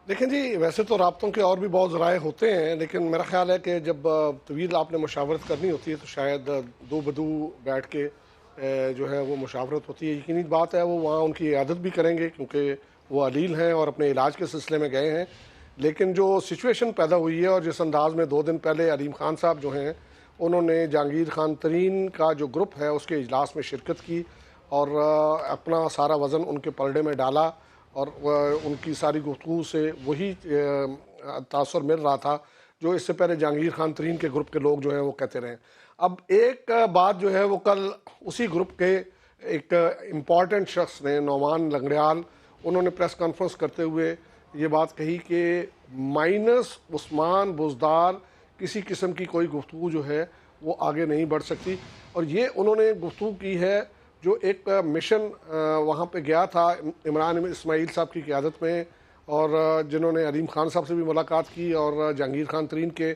देखें जी, वैसे तो राब्तों के और भी बहुत ज़राए होते हैं, लेकिन मेरा ख्याल है कि जब तवील आपने मुशावरत करनी होती है तो शायद दो बदू बैठ के जो है वो मुशावरत होती है। यकीनी बात है वो वहाँ उनकी इयादत भी करेंगे क्योंकि वो अलील हैं और अपने इलाज के सिलसिले में गए हैं। लेकिन जो सिचुएशन पैदा हुई है और जिस अंदाज में 2 दिन पहले अलीम खान साहब जो हैं उन्होंने जहांगीर खान तरीन का जो ग्रुप है उसके इजलास में शिरकत की और अपना सारा वज़न उनके पलड़े में डाला और उनकी सारी गुफ्तगू से वही तासुर मिल रहा था जो इससे पहले जहांगीर खान तरीन के ग्रुप के लोग जो हैं वो कहते रहे। अब एक बात जो है वो कल उसी ग्रुप के एक इम्पॉर्टेंट शख्स ने, नौमान लंगड़ियाल, उन्होंने प्रेस कॉन्फ्रेंस करते हुए ये बात कही कि माइनस उस्मान बुज़दार किसी किस्म की कोई गुफ्तगू जो है वो आगे नहीं बढ़ सकती। और ये उन्होंने गुफ्तगू की है जो एक मिशन वहाँ पे गया था इमरान इस्माइल साहब की क़यादत में और जिन्होंने अलीम खान साहब से भी मुलाकात की और जहांगीर खान तरीन के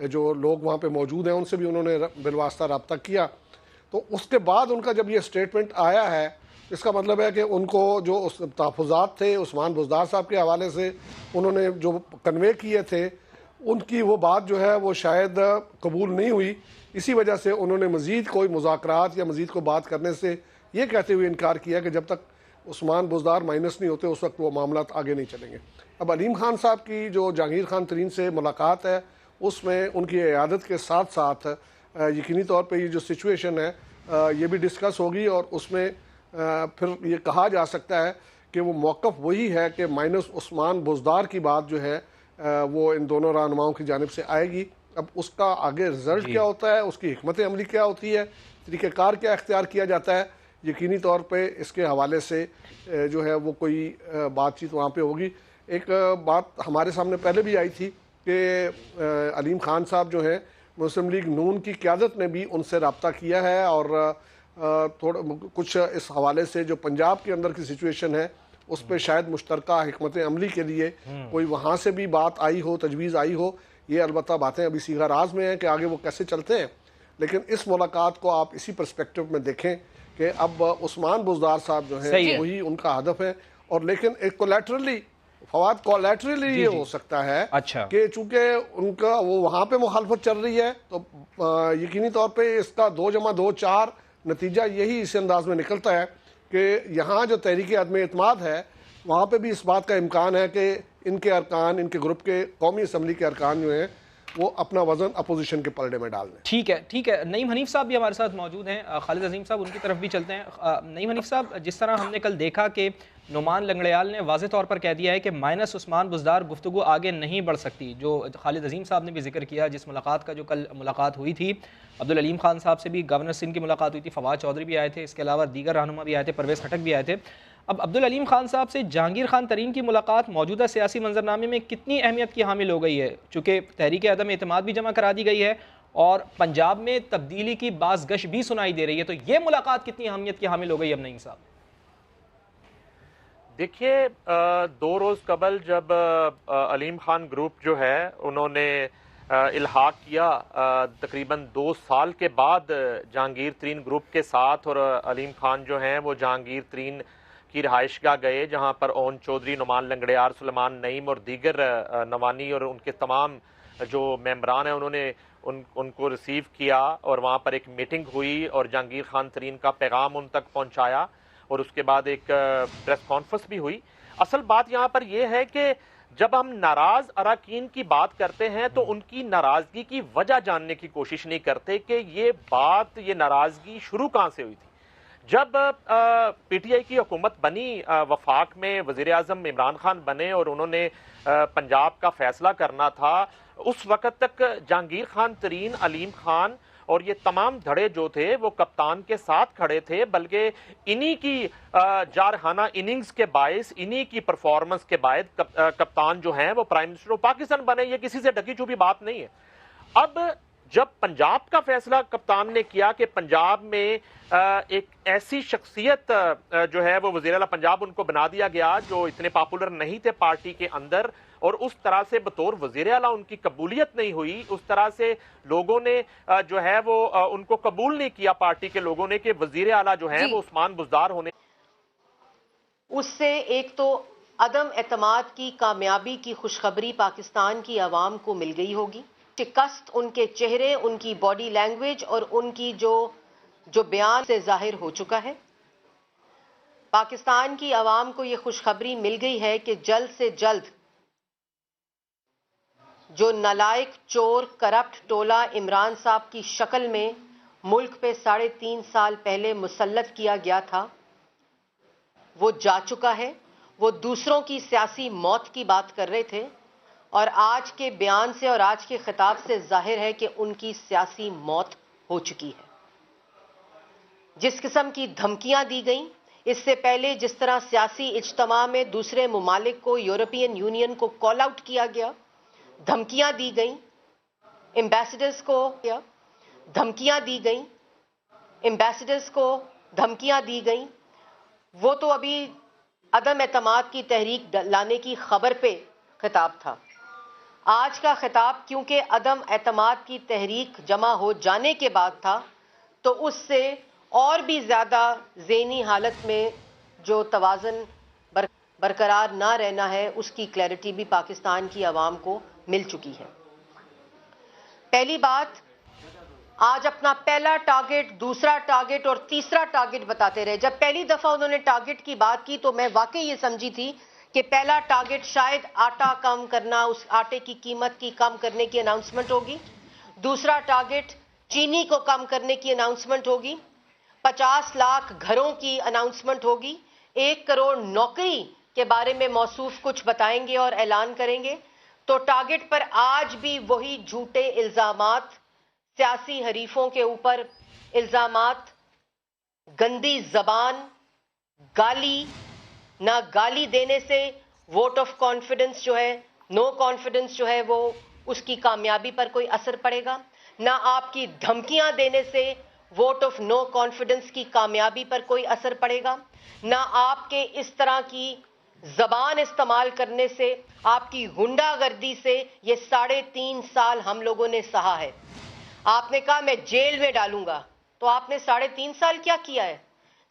जो लोग वहाँ पे मौजूद हैं उनसे भी उन्होंने बिलवास्ता रब्ता किया। तो उसके बाद उनका जब ये स्टेटमेंट आया है, इसका मतलब है कि उनको जो उस तहफ़्फ़ुज़ात थे उस्मान बुज़दार साहब के हवाले से उन्होंने जो कन्वे किए थे उनकी वो बात जो है वो शायद कबूल नहीं हुई। इसी वजह से उन्होंने मज़ीद कोई मुज़ाकरात या मज़ीद कोई बात करने से ये कहते हुए इनकार किया कि जब तक उस्मान बुज़दार माइनस नहीं होते उस वक्त वो मामला आगे नहीं चलेंगे। अब अलीम खान साहब की जो जहांगीर खान तरीन से मुलाकात है उसमें उनकी इयादत के साथ साथ यकीनी तौर पे ये जो सिचुएशन है ये भी डिस्कस होगी और उसमें फिर ये कहा जा सकता है कि वो मौक़िफ़ वही है कि माइनस उस्मान बुज़दार की बात जो है वो इन दोनों रहनुमाओं की जानिब से आएगी। अब उसका आगे रिजल्ट क्या होता है, उसकी हिकमत अमली क्या होती है, तरीक़ेकार क्या इख्तियार किया जाता है, यकीनी तौर पे इसके हवाले से जो है वो कोई बातचीत वहाँ पे होगी। एक बात हमारे सामने पहले भी आई थी कि अलीम खान साहब जो हैं मुस्लिम लीग नून की क़यादत ने भी उनसे रब्ता किया है और थोड़ा कुछ इस हवाले से जो पंजाब के अंदर की सिचुएशन है उस पर शायद मुश्तरका हिकमत अमली के लिए कोई वहाँ से भी बात आई हो, तजवीज़ आई हो। ये अलबत्ता बातें अभी सीगा राज में हैं कि आगे वो कैसे चलते हैं, लेकिन इस मुलाकात को आप इसी पर्सपेक्टिव में देखें कि अब उस्मान बुज़दार साहब जो हैं वही उनका हदफ है। और लेकिन एक कोलैटरली फवाद कोलैटरली ये हो सकता है कि चूँकि उनका वो वहाँ पे मुखालफत चल रही है तो यकीनी तौर पे इसका 2+2 4 नतीजा यही इस अंदाज में निकलता है कि यहाँ जो तहरीक अदम एतमाद है वहाँ पे भी इस बात का इम्कान है कि इनके अरकान, इनके ग्रुप के कौमी असम्बली के अरकान जो हैं वो अपना वजन अपोजिशन के पलड़े में डाल दें। ठीक है, ठीक है। नईम हनीफ साहब भी हमारे साथ मौजूद हैं, खालिद अजीम साहब उनकी तरफ भी चलते हैं। नईम हनीफ साहब, जिस तरह हमने कल देखा कि नुमान लंगड़ियाल ने वाज़ेह तौर पर कह दिया है कि माइनस उस्मान बुज़दार गुफ्तगू आगे नहीं बढ़ सकती, जो खालिद अजीम साहब ने भी जिक्र किया, जिस मुलाकात का जो कल मुलाकात हुई थी अब्दुल अलीम खान साहब से भी गवर्नर सिंध की मुलाकात हुई थी, फवाद चौधरी भी आए थे, इसके अलावा दीगर रहनुमा भी आए थे, परवेज़ खटक भी आए थे। अब अब्दुल अलीम खान साहब से जहांगीर खान तरीन की मुलाकात मौजूदा सियासी मंजरनामे में कितनी अहमियत की हामिल हो गई है, चूँकि तहरीक अदम एतमाद भी जमा करा दी गई है और पंजाब में तब्दीली की बाज़गश भी सुनाई दे रही है, तो ये मुलाकात कितनी अहमियत की हामिल हो गई अब नईम साहब? देखिए, 2 रोज़ कबल जब अलीम खान ग्रुप जो है उन्होंने इल्हाक किया तकरीबन 2 साल के बाद जहांगीर तरीन ग्रुप के साथ, और अलीम खान जो हैं वो जहांगीर तरीन की रिहाइशगाह गए जहां पर ओन चौधरी, नुमान लंगड़ियार, सुलेमान नईम और दीगर नवानी और उनके तमाम जो मेंबरान हैं उन्होंने उनको रिसीव किया और वहाँ पर एक मीटिंग हुई और जहांगीर खान तरीन का पैगाम उन तक पहुँचाया और उसके बाद एक प्रेस कॉन्फ्रेंस भी हुई। असल बात यहाँ पर यह है कि जब हम नाराज अरकान की बात करते हैं तो उनकी नाराजगी की वजह जानने की कोशिश नहीं करते कि ये नाराजगी शुरू कहाँ से हुई थी। जब पीटीआई की हुकूमत बनी, वफाक में वजीर आजम इमरान खान बने और उन्होंने पंजाब का फैसला करना था, उस वक्त तक जहांगीर खान तरीन, अलीम खान और ये तमाम धड़े जो थे वो कप्तान के साथ खड़े थे, बल्कि इन्हीं की जारहाना इनिंग्स के बायस, इन्हीं की परफॉर्मेंस के बाद कप्तान जो हैं वो प्राइम मिनिस्टर ऑफ पाकिस्तान बने। ये किसी से ढकी छुपी बात नहीं है। अब जब पंजाब का फैसला कप्तान ने किया कि पंजाब में एक ऐसी शख्सियत जो है वो वज़ीर आला पंजाब उनको बना दिया गया जो इतने पॉपुलर नहीं थे पार्टी के अंदर, और उस तरह से बतौर वज़ीर आला उनकी कबूलियत नहीं हुई, उस तरह से लोगों ने जो है वो उनको कबूल नहीं किया पार्टी के लोगों ने कि वज़ीर आला जो है वो उस्मान बुज़दार होने। उससे एक तो अदम एतमाद की कामयाबी की खुशखबरी पाकिस्तान की आवाम को मिल गई होगी। शिकस्त उनके चेहरे, उनकी बॉडी लैंग्वेज और उनकी जो बयान से जाहिर हो चुका है। पाकिस्तान की आवाम को यह खुशखबरी मिल गई है कि जल्द से जल्द जो नालायक, चोर, करप्ट टोला इमरान साहब की शक्ल में मुल्क पे 3.5 साल पहले मुसल्लत किया गया था, वो जा चुका है। वो दूसरों की सियासी मौत की बात कर रहे थे और आज के बयान से और आज के खिताब से जाहिर है कि उनकी सियासी मौत हो चुकी है। जिस किस्म की धमकियां दी गई, इससे पहले जिस तरह सियासी इज्तिमा में दूसरे मुमालिक को, यूरोपियन यूनियन को कॉल आउट किया गया, धमकियां दी गई, एम्बेसडर्स को धमकियां दी गई, एम्बेसडर्स को धमकियां दी गई, वो तो अभी अदम एतमाद की तहरीक लाने की खबर पे खिताब था। आज का खिताब क्योंकि अदम एतमाद की तहरीक जमा हो जाने के बाद था, तो उससे और भी ज़्यादा ज़हनी हालत में जो तवाज़न बरकरार ना रहना है, उसकी क्लैरिटी भी पाकिस्तान की आवाम को मिल चुकी है। पहली बात, आज अपना पहला टारगेट, दूसरा टारगेट और तीसरा टारगेट बताते रहे। जब पहली दफ़ा उन्होंने टारगेट की बात की तो मैं वाकई ये समझी थी कि पहला टारगेट शायद आटा कम करना, उस आटे की कीमत की कम करने की अनाउंसमेंट होगी। दूसरा टारगेट चीनी को कम करने की अनाउंसमेंट होगी। 50 लाख घरों की अनाउंसमेंट होगी। 1 करोड़ नौकरी के बारे में मौसूफ कुछ बताएंगे और ऐलान करेंगे। तो टारगेट पर आज भी वही झूठे इल्जामात, सियासी हरीफों के ऊपर इल्जामात, गंदी जबान, गाली, ना गाली देने से वोट ऑफ कॉन्फिडेंस जो है, नो कॉन्फिडेंस जो है, वो उसकी कामयाबी पर कोई असर पड़ेगा, ना आपकी धमकियां देने से वोट ऑफ नो कॉन्फिडेंस की कामयाबी पर कोई असर पड़ेगा, ना आपके इस तरह की जबान इस्तेमाल करने से, आपकी गुंडागर्दी से ये 3.5 साल हम लोगों ने सहा है। आपने कहा मैं जेल में डालूंगा, तो आपने 3.5 साल क्या किया है?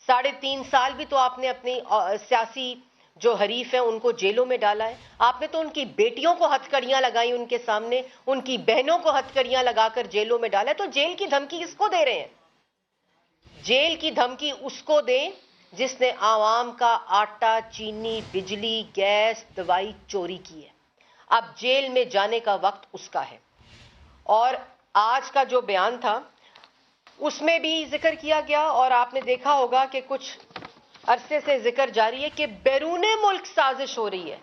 3.5 साल भी तो आपने अपनी सियासी जो हरीफ है उनको जेलों में डाला है। आपने तो उनकी बेटियों को हथकड़ियां लगाई उनके सामने, उनकी बहनों को हथकड़ियां लगाकर जेलों में डाला है। तो जेल की धमकी किसको दे रहे हैं? जेल की धमकी उसको दें जिसने आवाम का आटा, चीनी, बिजली, गैस, दवाई चोरी की है। अब जेल में जाने का वक्त उसका है। और आज का जो बयान था उसमें भी जिक्र किया गया, और आपने देखा होगा कि कुछ अरसे से जिक्र जारी है कि बैरूने मुल्क साजिश हो रही है।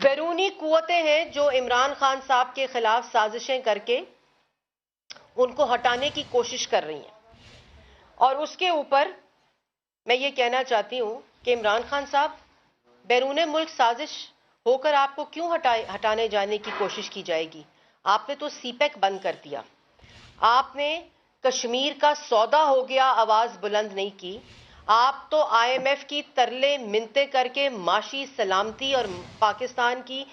बैरूनी कुव्वतें हैं जो इमरान खान साहब के खिलाफ साजिशें करके उनको हटाने की कोशिश कर रही हैं। और उसके ऊपर मैं ये कहना चाहती हूं कि इमरान खान साहब, बैरून मुल्क साजिश होकर आपको क्यों हटाने जाने की कोशिश की जाएगी? आपने तो सीपैक बंद कर दिया, आपने कश्मीर का सौदा हो गया आवाज बुलंद नहीं की, आप तो IMF की तरले मिन्नतें करके माशी सलामती और पाकिस्तान की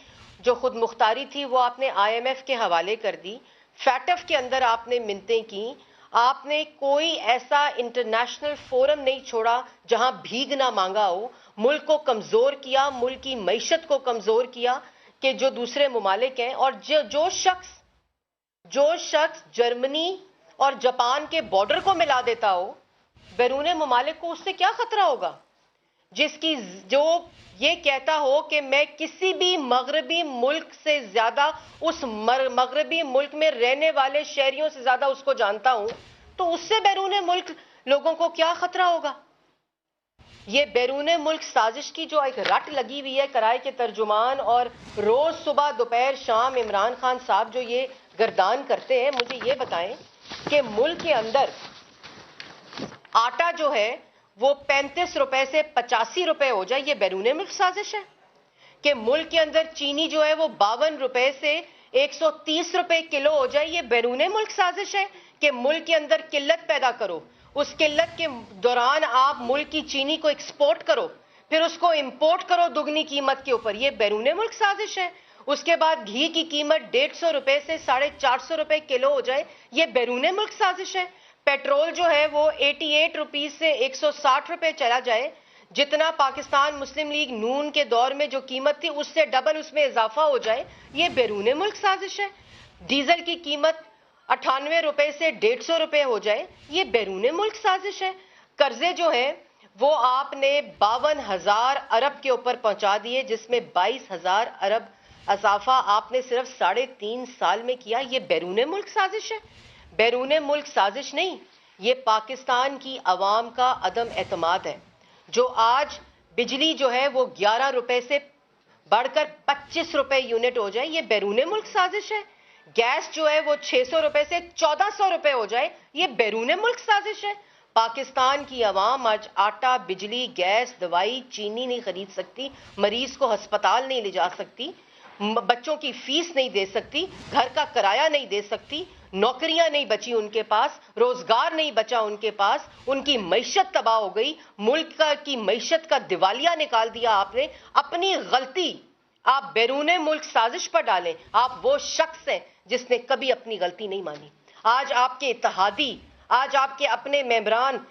जो खुद मुख्तारी थी वो आपने IMF के हवाले कर दी। फैटफ के अंदर आपने मिन्नतें की, आपने कोई ऐसा इंटरनेशनल फोरम नहीं छोड़ा जहां भीख ना मांगा हो। मुल्क को कमजोर किया, मुल्क की मईशत को कमजोर किया कि जो दूसरे मुमालिक हैं, और जो शख्स जर्मनी और जापान के बॉर्डर को मिला देता हो बैरून मुमालिक को, उससे क्या खतरा होगा? जो ये कहता हो कि मैं किसी भी मगरबी मुल्क से ज्यादा उस मगरबी मुल्क में रहने वाले शहरियों से ज्यादा उसको जानता हूं, तो उससे बैरून मुल्क लोगों को क्या खतरा होगा? ये बैरून मुल्क साजिश की जो एक रट लगी हुई है कराए के तर्जुमान, और रोज सुबह दोपहर शाम इमरान खान साहब जो ये गर्दान करते हैं, मुझे ये बताएं कि मुल्क के अंदर आटा जो है वो 35 रुपए से 85 रुपए हो जाए, ये बैरून मुल्क साजिश है? कि मुल्क के अंदर चीनी जो है वो 52 रुपए से 130 रुपए किलो हो जाए, ये बैरून मुल्क साजिश है? कि मुल्क के अंदर किल्लत पैदा करो, उस किल्लत के दौरान आप मुल्क की चीनी को एक्सपोर्ट करो, फिर उसको इंपोर्ट करो दुगनी कीमत के ऊपर, ये बैरून मुल्क साजिश है? उसके बाद घी की कीमत 150 रुपए से 450 रुपए किलो हो जाए, ये बैरून मुल्क साजिश है? पेट्रोल जो है वो 88 रुपीज से 160 रुपए चला जाए, जितना पाकिस्तान मुस्लिम लीग नून के दौर में जो कीमत थी उससे डबल उसमें इजाफा हो जाए, ये बैरून मुल्क साजिश है? डीजल की कीमत 98 रुपए से 150 रुपए हो जाए, ये बैरून मुल्क साजिश है? कर्जे जो है वो आपने 52,000 अरब के ऊपर पहुंचा दिए, जिसमें 22,000 अरब इजाफा आपने सिर्फ 3.5 साल में किया, ये बैरून मुल्क साजिश है? बैरून मुल्क साजिश नहीं, ये पाकिस्तान की अवाम का अदम एतमाद है। जो आज बिजली जो है वो 11 रुपए से बढ़कर 25 रुपए यूनिट हो जाए, ये बैरून मुल्क साजिश है? गैस जो है वो 600 रुपए से 1400 रुपए हो जाए, ये बैरून मुल्क साजिश है? पाकिस्तान की अवाम आज आटा, बिजली, गैस, दवाई, चीनी नहीं खरीद सकती, मरीज को अस्पताल नहीं ले जा सकती, बच्चों की फीस नहीं दे सकती, घर का किराया नहीं दे सकती, नौकरियां नहीं बची उनके पास, रोजगार नहीं बचा उनके पास, उनकी मईशत तबाह हो गई, मुल्क की मईशत का दिवालिया निकाल दिया आपने। अपनी गलती आप बैरून मुल्क साजिश पर डालें। आप वो शख्स हैं जिसने कभी अपनी गलती नहीं मानी। आज आपके इत्तेहादी, आज आपके अपने मेंबरान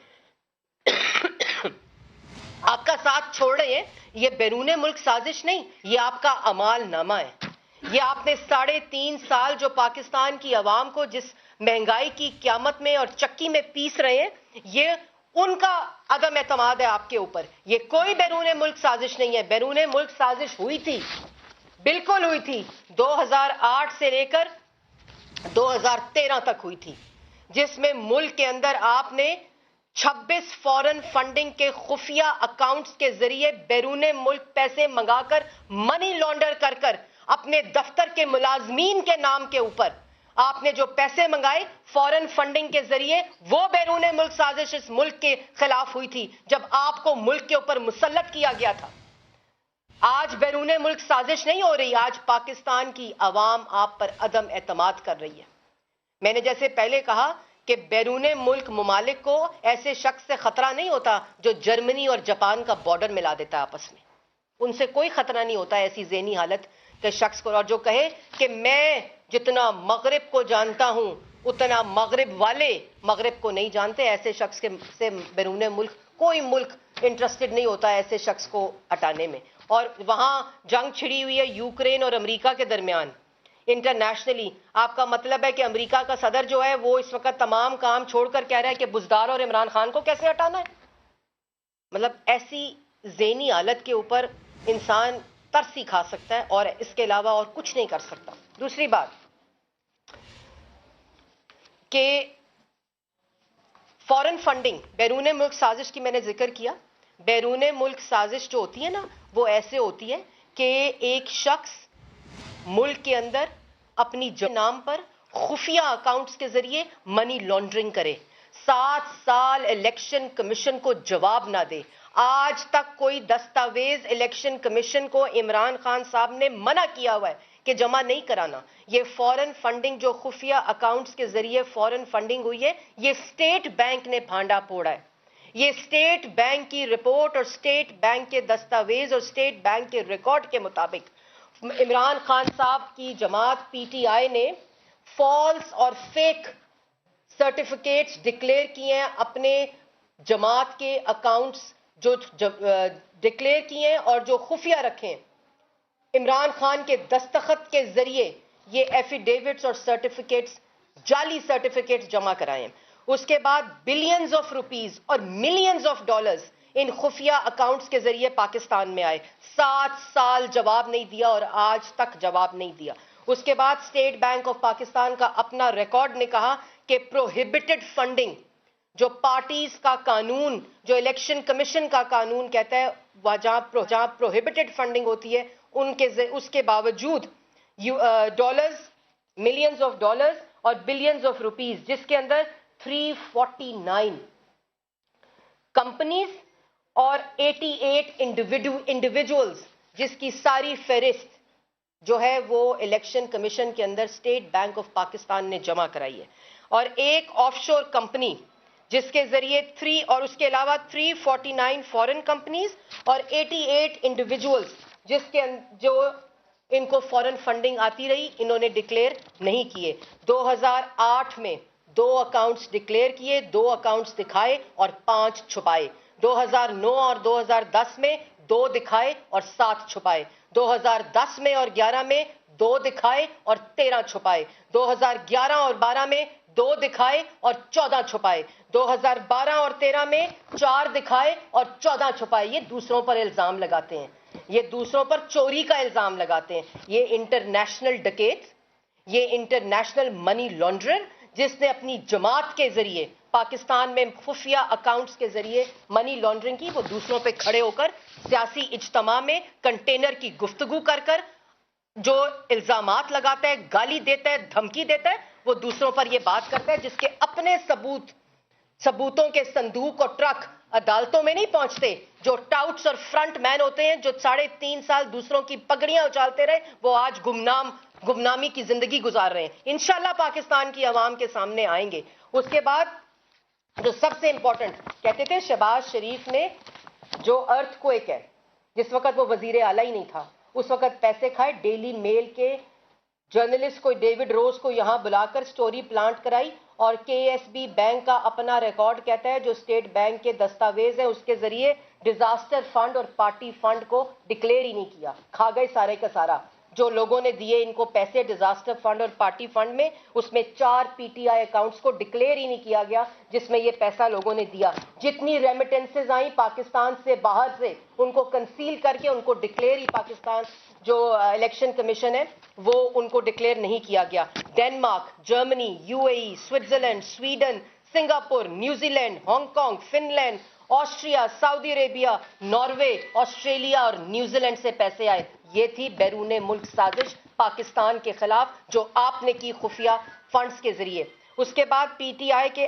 आपका साथ छोड़ रहे हैं, ये बैरून मुल्क साजिश नहीं, ये आपका अमाल नामा है। ये आपने 3.5 साल जो पाकिस्तान की आवाम को जिस महंगाई की क़यामत में और चक्की में पीस रहे हैं, ये उनका अदम एतमाद है आपके ऊपर। ये कोई बैरून मुल्क साजिश नहीं है। बैरून मुल्क साजिश हुई थी, बिल्कुल हुई थी, 2008 से लेकर 2013 तक हुई थी, जिसमें मुल्क के अंदर आपने 26 फॉरेन फंडिंग के खुफिया अकाउंट्स के जरिए बैरून मुल्क पैसे मंगाकर मनी लॉन्डर कर अपने दफ्तर के मुलाजमीन के नाम के ऊपर आपने जो पैसे मंगाए फॉरेन फंडिंग के जरिए, वो बैरून मुल्क साजिश इस मुल्क के खिलाफ हुई थी जब आपको मुल्क के ऊपर मुसल्लत किया गया था। आज बैरून मुल्क साजिश नहीं हो रही, आज पाकिस्तान की अवाम आप पर अदम एतमाद कर रही है। मैंने जैसे पहले कहा कि बैरून मुल्क मुमालिक को ऐसे शख्स से खतरा नहीं होता जो जर्मनी और जापान का बॉर्डर मिला देता है आपस में, उनसे कोई खतरा नहीं होता ऐसी ज़हनी हालत के शख्स को। और जो कहे कि मैं जितना मगरिब को जानता हूं उतना मगरिब वाले मगरिब को नहीं जानते, ऐसे शख्स के से बैरून मुल्क कोई मुल्क इंटरेस्टेड नहीं होता ऐसे शख्स को हटाने में। और वहां जंग छिड़ी हुई है यूक्रेन और अमेरिका के दरमियान इंटरनेशनली। आपका मतलब है कि अमेरिका का सदर जो है वो इस वक्त तमाम काम छोड़कर कह रहा है कि बुज़दार और इमरान खान को कैसे हटाना है। मतलब ऐसी ज़हनी हालत के ऊपर इंसान तरसी खा सकता है और इसके अलावा और कुछ नहीं कर सकता। दूसरी बात कि फॉरेन फंडिंग बैरून मुल्क साजिश की मैंने जिक्र किया। बैरून मुल्क साजिश जो होती है ना, वो ऐसे होती है कि एक शख्स मुल्क के अंदर अपनी नाम पर खुफिया अकाउंट्स के जरिए मनी लॉन्ड्रिंग करे, 7 साल इलेक्शन कमीशन को जवाब ना दे, आज तक कोई दस्तावेज इलेक्शन कमीशन को इमरान खान साहब ने मना किया हुआ है कि जमा नहीं कराना। ये फॉरेन फंडिंग जो खुफिया अकाउंट्स के जरिए फॉरेन फंडिंग हुई है, ये स्टेट बैंक ने भांडा फोड़ा है। ये स्टेट बैंक की रिपोर्ट और स्टेट बैंक के दस्तावेज और स्टेट बैंक के रिकॉर्ड के मुताबिक इमरान खान साहब की जमात पीटीआई ने फॉल्स और फेक सर्टिफिकेट्स डिक्लेयर किए हैं, अपने जमात के अकाउंट्स जो डिक्लेयर किए हैं और जो खुफिया रखे इमरान खान के दस्तखत के जरिए ये एफिडेविट्स और सर्टिफिकेट्स, जाली सर्टिफिकेट्स जमा कराए। उसके बाद बिलियंस ऑफ रुपीस और मिलियंस ऑफ डॉलर्स इन खुफिया अकाउंट्स के जरिए पाकिस्तान में आए। 7 साल जवाब नहीं दिया और आज तक जवाब नहीं दिया। उसके बाद स्टेट बैंक ऑफ पाकिस्तान का अपना रिकॉर्ड ने कहा कि प्रोहिबिटेड फंडिंग, जो पार्टीज का कानून, जो इलेक्शन कमीशन का कानून कहता है, जहां प्रोहिबिटेड फंडिंग होती है उसके बावजूद डॉलर्स, मिलियंस ऑफ डॉलर्स और बिलियंस ऑफ रुपीस, जिसके अंदर 349 कंपनीज और 88 इंडिविजुअल्स, जिसकी सारी फहरिस्त जो है वो इलेक्शन कमीशन के अंदर स्टेट बैंक ऑफ पाकिस्तान ने जमा कराई है। और एक ऑफशोर कंपनी जिसके जरिए 3 और उसके अलावा 349 फॉरेन कंपनीज और 88 इंडिविजुअल्स जो इनको फॉरेन फंडिंग आती रही, इन्होंने डिक्लेयर नहीं किए। 2008 में 2 अकाउंट्स डिक्लेयर किए, 2 अकाउंट्स दिखाए और 5 छुपाए। 2009 और 2010 में 2 दिखाए और 7 छुपाए। 2010 में और 11 में 2 दिखाए और 13 छुपाए। 2011 और 12 में 2 दिखाए और 14 छुपाए। 2012 और 13 में 4 दिखाए और 14 छुपाए। ये दूसरों पर इल्जाम लगाते हैं, ये दूसरों पर चोरी का इल्जाम लगाते हैं। ये इंटरनेशनल डकैत, ये इंटरनेशनल मनी लॉन्ड्रर, जिसने अपनी जमात के जरिए पाकिस्तान में खुफिया अकाउंट्स के जरिए मनी लॉन्ड्रिंग की, वो दूसरों पे खड़े होकर सियासी इज्तिमा में कंटेनर की गुफ्तगू कर जो इल्जामात लगाता है, गाली देता है, धमकी देता है, वो दूसरों पर ये बात करता है जिसके अपने सबूतों के संदूक और ट्रक अदालतों में नहीं पहुंचते। जो टाउट्स और फ्रंट मैन होते हैं, जो 3.5 साल दूसरों की पगड़ियां उछालते रहे, वो आज गुमनामी की जिंदगी गुजार रहे हैं। इंशाल्लाह पाकिस्तान की आवाम के सामने आएंगे। उसके बाद जो सबसे इंपॉर्टेंट कहते थे, शहबाज शरीफ ने जो अर्थक्वेक है, जिस वक्त वो वजीर आला ही नहीं था, उस वक्त पैसे खाए, डेली मेल के जर्नलिस्ट को डेविड रोज को यहां बुलाकर स्टोरी प्लांट कराई और केएसबी बैंक का अपना रिकॉर्ड कहता है, जो स्टेट बैंक के दस्तावेज है, उसके जरिए डिजास्टर फंड और पार्टी फंड को डिक्लेयर ही नहीं किया। खा गए सारे का सारा। जो लोगों ने दिए इनको पैसे डिजास्टर फंड और पार्टी फंड में, उसमें 4 पीटीआई अकाउंट्स को डिक्लेयर ही नहीं किया गया जिसमें ये पैसा लोगों ने दिया। जितनी रेमिटेंसेज आई पाकिस्तान से बाहर से, उनको कंसील करके उनको डिक्लेयर ही पाकिस्तान जो इलेक्शन कमीशन है वो उनको डिक्लेयर नहीं किया गया। Denmark, Germany, UAE, Switzerland, Sweden, Singapore, New Zealand, Hong Kong, Finland, Austria, Saudi Arabia, Norway, Australia और न्यूजीलैंड से पैसे आए। ये थी बैरूने मुल्क साजिश पाकिस्तान के खिलाफ जो आपने की खुफिया फंड्स के जरिए। उसके बाद पीटीआई के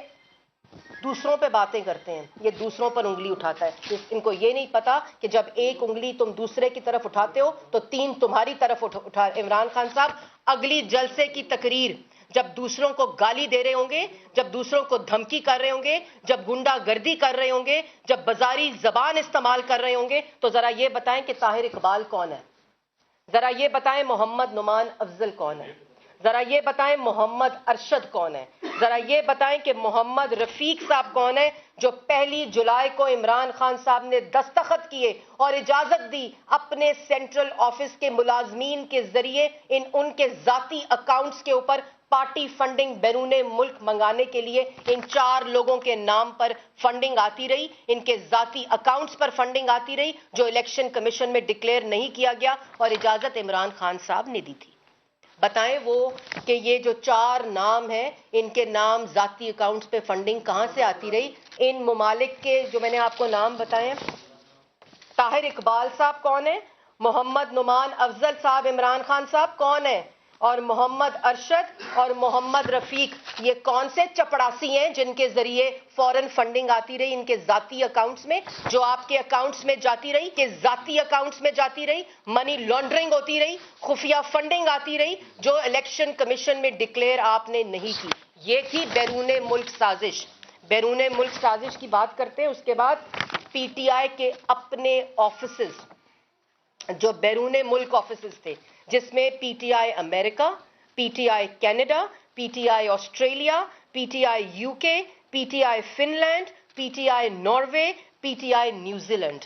दूसरों पे बातें करते हैं, ये दूसरों पर उंगली उठाता है। इनको ये नहीं पता कि जब एक उंगली तुम दूसरे की तरफ उठाते हो तो 3 तुम्हारी तरफ उठा। इमरान खान साहब अगली जलसे की तकरीर जब दूसरों को गाली दे रहे होंगे, जब दूसरों को धमकी कर रहे होंगे, जब गुंडागर्दी कर रहे होंगे, जब बाजारी जबान इस्तेमाल कर रहे होंगे, तो जरा ये बताएं कि ताहिर इकबाल कौन है, जरा ये बताएं मोहम्मद नुमान अफजल कौन है, जरा ये बताएं मोहम्मद अरशद कौन है, जरा ये बताएं कि मोहम्मद रफीक साहब कौन है, जो 1 जुलाई को इमरान खान साहब ने दस्तखत किए और इजाजत दी अपने सेंट्रल ऑफिस के मुलाजमीन के जरिए उनके जाती अकाउंट्स के ऊपर पार्टी फंडिंग बैरूने मुल्क मंगाने के लिए इन 4 लोगों के नाम पर फंडिंग आती रही, इनके जाती अकाउंट्स पर फंडिंग आती रही, जो इलेक्शन कमीशन में डिक्लेयर नहीं किया गया और इजाजत इमरान खान साहब ने दी थी। बताएं वो कि ये जो 4 नाम हैं, इनके नाम जाती अकाउंट्स पे फंडिंग कहां से आती रही। इन ममालिक के जो मैंने आपको नाम बताए, ताहिर इकबाल साहब कौन है, मोहम्मद नुमान अफजल साहब, इमरान खान साहब कौन है, और मोहम्मद अरशद और मोहम्मद रफीक, ये कौन से चपड़ासी हैं जिनके जरिए फॉरेन फंडिंग आती रही इनके जाती अकाउंट्स में, जो आपके अकाउंट्स में जाती रही, के जाती अकाउंट्स में जाती रही, मनी लॉन्ड्रिंग होती रही, खुफिया फंडिंग आती रही, जो इलेक्शन कमीशन में डिक्लेयर आपने नहीं की। ये थी बैरूने मुल्क साजिश। बैरूने मुल्क साजिश की बात करते हैं। उसके बाद पीटीआई के अपने ऑफिसेस, जो बैरूने मुल्क ऑफिसेस थे, जिसमें PTI America, PTI Canada, PTI Australia, PTI UK, PTI Finland, PTI Norway, PTI New Zealand,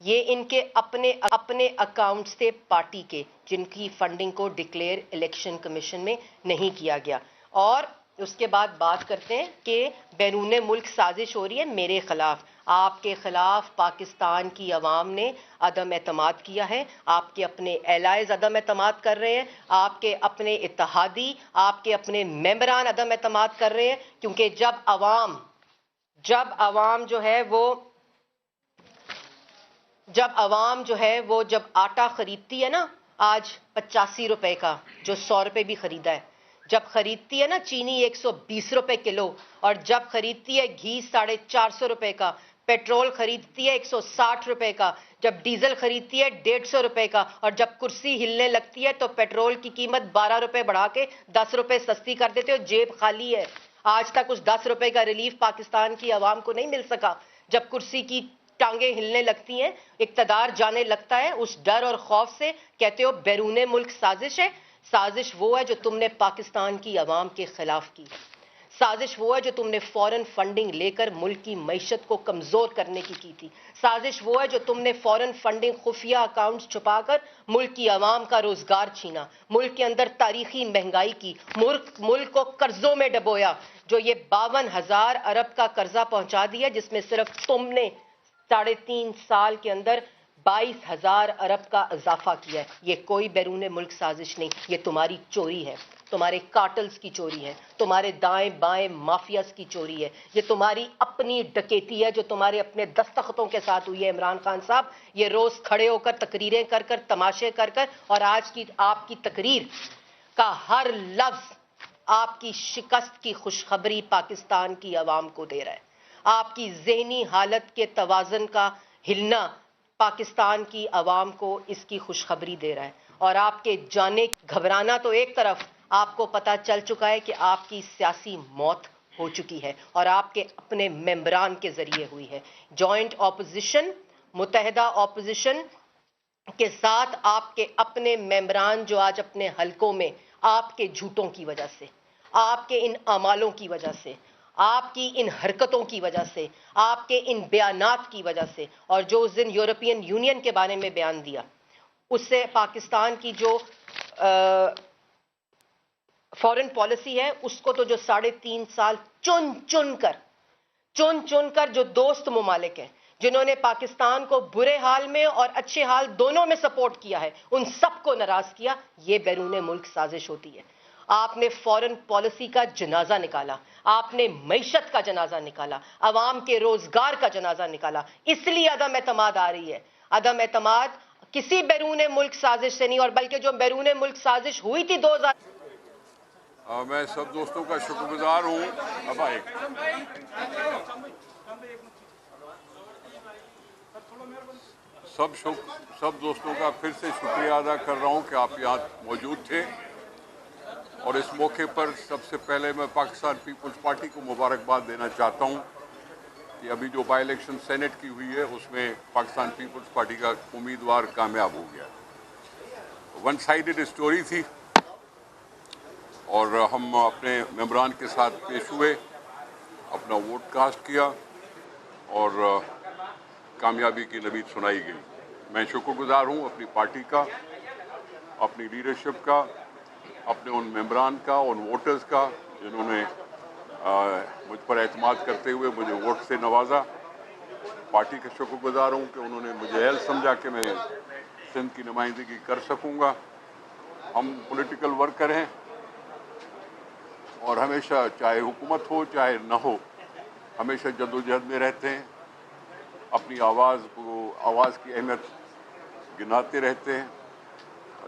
ये इनके अपने अकाउंट्स थे पार्टी के, जिनकी फंडिंग को डिक्लेयर इलेक्शन कमीशन में नहीं किया गया। और उसके बाद बात करते हैं कि बैरूने मुल्क साजिश हो रही है मेरे खिलाफ। आपके खिलाफ पाकिस्तान की अवाम ने अदम एतमाद किया है, आपके अपने एलाइज अदम एतमाद कर रहे हैं, आपके अपने इत्तेहादी, आपके अपने मेंबरान अदम एतमाद कर रहे हैं, क्योंकि जब अवाम जो है वो जब आटा खरीदती है ना, आज 85 रुपए का, जो 100 रुपए भी खरीदा है, जब खरीदती है ना चीनी 120 रुपए किलो, और जब खरीदती है घी 450 रुपए का, पेट्रोल खरीदती है 160 रुपए का, जब डीजल खरीदती है 150 रुपए का, और जब कुर्सी हिलने लगती है तो पेट्रोल की कीमत 12 रुपए बढ़ा के 10 रुपए सस्ती कर देते हो। जेब खाली है। आज तक उस 10 रुपए का रिलीफ पाकिस्तान की आवाम को नहीं मिल सका। जब कुर्सी की टांगे हिलने लगती हैं, इक्तदार जाने लगता है, उस डर और खौफ से कहते हो बैरूने मुल्क साजिश है। साजिश वो है जो तुमने पाकिस्तान की आवाम के खिलाफ की। साजिश वो है जो तुमने फॉरेन फंडिंग लेकर मुल्क की मईशत को कमजोर करने की थी। साजिश वो है जो तुमने फॉरेन फंडिंग खुफिया अकाउंट्स छुपाकर मुल्क की आवाम का रोजगार छीना, मुल्क के अंदर तारीखी महंगाई की, मुल्क को कर्जों में डबोया, जो ये 52,000 अरब का कर्जा पहुंचा दिया, जिसमें सिर्फ तुमने 3.5 साल के अंदर 22,000 अरब का इजाफा किया है। ये कोई बैरूने मुल्क साजिश नहीं, ये तुम्हारी चोरी है, तुम्हारे कार्टल्स की चोरी है, तुम्हारे दाएं बाएं माफियाज की चोरी है, ये तुम्हारी अपनी डकैती है जो तुम्हारे अपने दस्तखतों के साथ हुई है। इमरान खान साहब, ये रोज खड़े होकर तकरीरें कर कर, तमाशे कर कर, और आज की आपकी तकरीर का हर लफ्ज आपकी शिकस्त की खुशखबरी पाकिस्तान की आवाम को दे रहा है। आपकी ज़हनी हालत के तवाज़न का हिलना पाकिस्तान की आवाम को इसकी खुशखबरी दे रहा है। और आपके जाने घबराना तो एक तरफ, आपको पता चल चुका है कि आपकी सियासी मौत हो चुकी है और आपके अपने मेंबरान के जरिए हुई है। जॉइंट ऑपोजिशन, मुत्तहिदा ऑपोजिशन के साथ आपके अपने मेंबरान जो आज अपने हलकों में आपके झूठों की वजह से, आपके इन अमालों की वजह से, आपकी इन हरकतों की वजह से, आपके इन बयानात की वजह से, और जो उस दिन यूरोपियन यूनियन के बारे में बयान दिया, उससे पाकिस्तान की जो फॉरेन पॉलिसी है उसको तो जो 3.5 साल चुन चुन कर जो दोस्त मुमालिक हैं, जिन्होंने पाकिस्तान को बुरे हाल में और अच्छे हाल दोनों में सपोर्ट किया है, उन सबको नाराज किया। ये बैरूने मुल्क साजिश होती है। आपने फॉरेन पॉलिसी का जनाजा निकाला, आपने मईशत का जनाजा निकाला, अवाम के रोजगार का जनाजा निकाला, इसलिए अदम एतमाद आ रही है। अदम एतमाद किसी बैरूने मुल्क साजिश से नहीं, और बल्कि जो बैरूने मुल्क साजिश हुई थी 2000। मैं सब दोस्तों का शुक्रगुजार हूँ। सब दोस्तों का फिर से शुक्रिया अदा कर रहा हूँ कि आप यहाँ मौजूद थे, और इस मौके पर सबसे पहले मैं पाकिस्तान पीपल्स पार्टी को मुबारकबाद देना चाहता हूँ कि अभी जो बाई इलेक्शन सेनेट की हुई है उसमें पाकिस्तान पीपल्स पार्टी का उम्मीदवार कामयाब हो गया। वन साइडेड स्टोरी थी और हम अपने मेंबरान के साथ पेश हुए, अपना वोट कास्ट किया और कामयाबी की नवीद सुनाई गई। मैं शुक्रगुजार हूँ अपनी पार्टी का, अपनी लीडरशिप का, अपने उन मेंबरान का, उन वोटर्स का जिन्होंने मुझ पर एतमाद करते हुए मुझे वोट से नवाजा। पार्टी का शुक्रगुजार हूँ कि उन्होंने मुझे अहल समझा कि मैं सिंध की नुमाइंदगी कर सकूँगा। हम पॉलिटिकल वर्कर हैं और हमेशा, चाहे हुकूमत हो चाहे न हो, हमेशा जद्दोजहद में रहते हैं, अपनी आवाज़ की अहमियत गिनाते रहते हैं।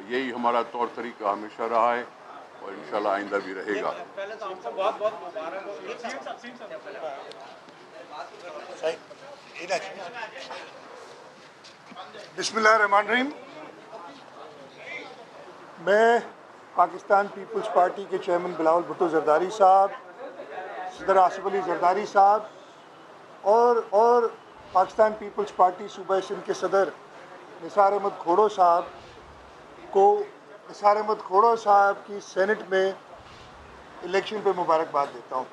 यही हमारा तौर तरीका हमेशा रहा है और इंशाल्लाह आइंदा भी रहेगा। बिस्मिल्लाहिर्रहमानिर्रहीम। मैं पाकिस्तान पीपल्स पार्टी के चेयरमैन बिलावल भुट्टो जरदारी साहब, सदर आसिफ अली जरदारी साहब और पाकिस्तान पीपल्स पार्टी सूबा सिंध के सदर निसार अहमद खोड़ो साहब को निसार अहमद खोड़ो साहब की सेनेट में इलेक्शन पे मुबारकबाद देता हूँ।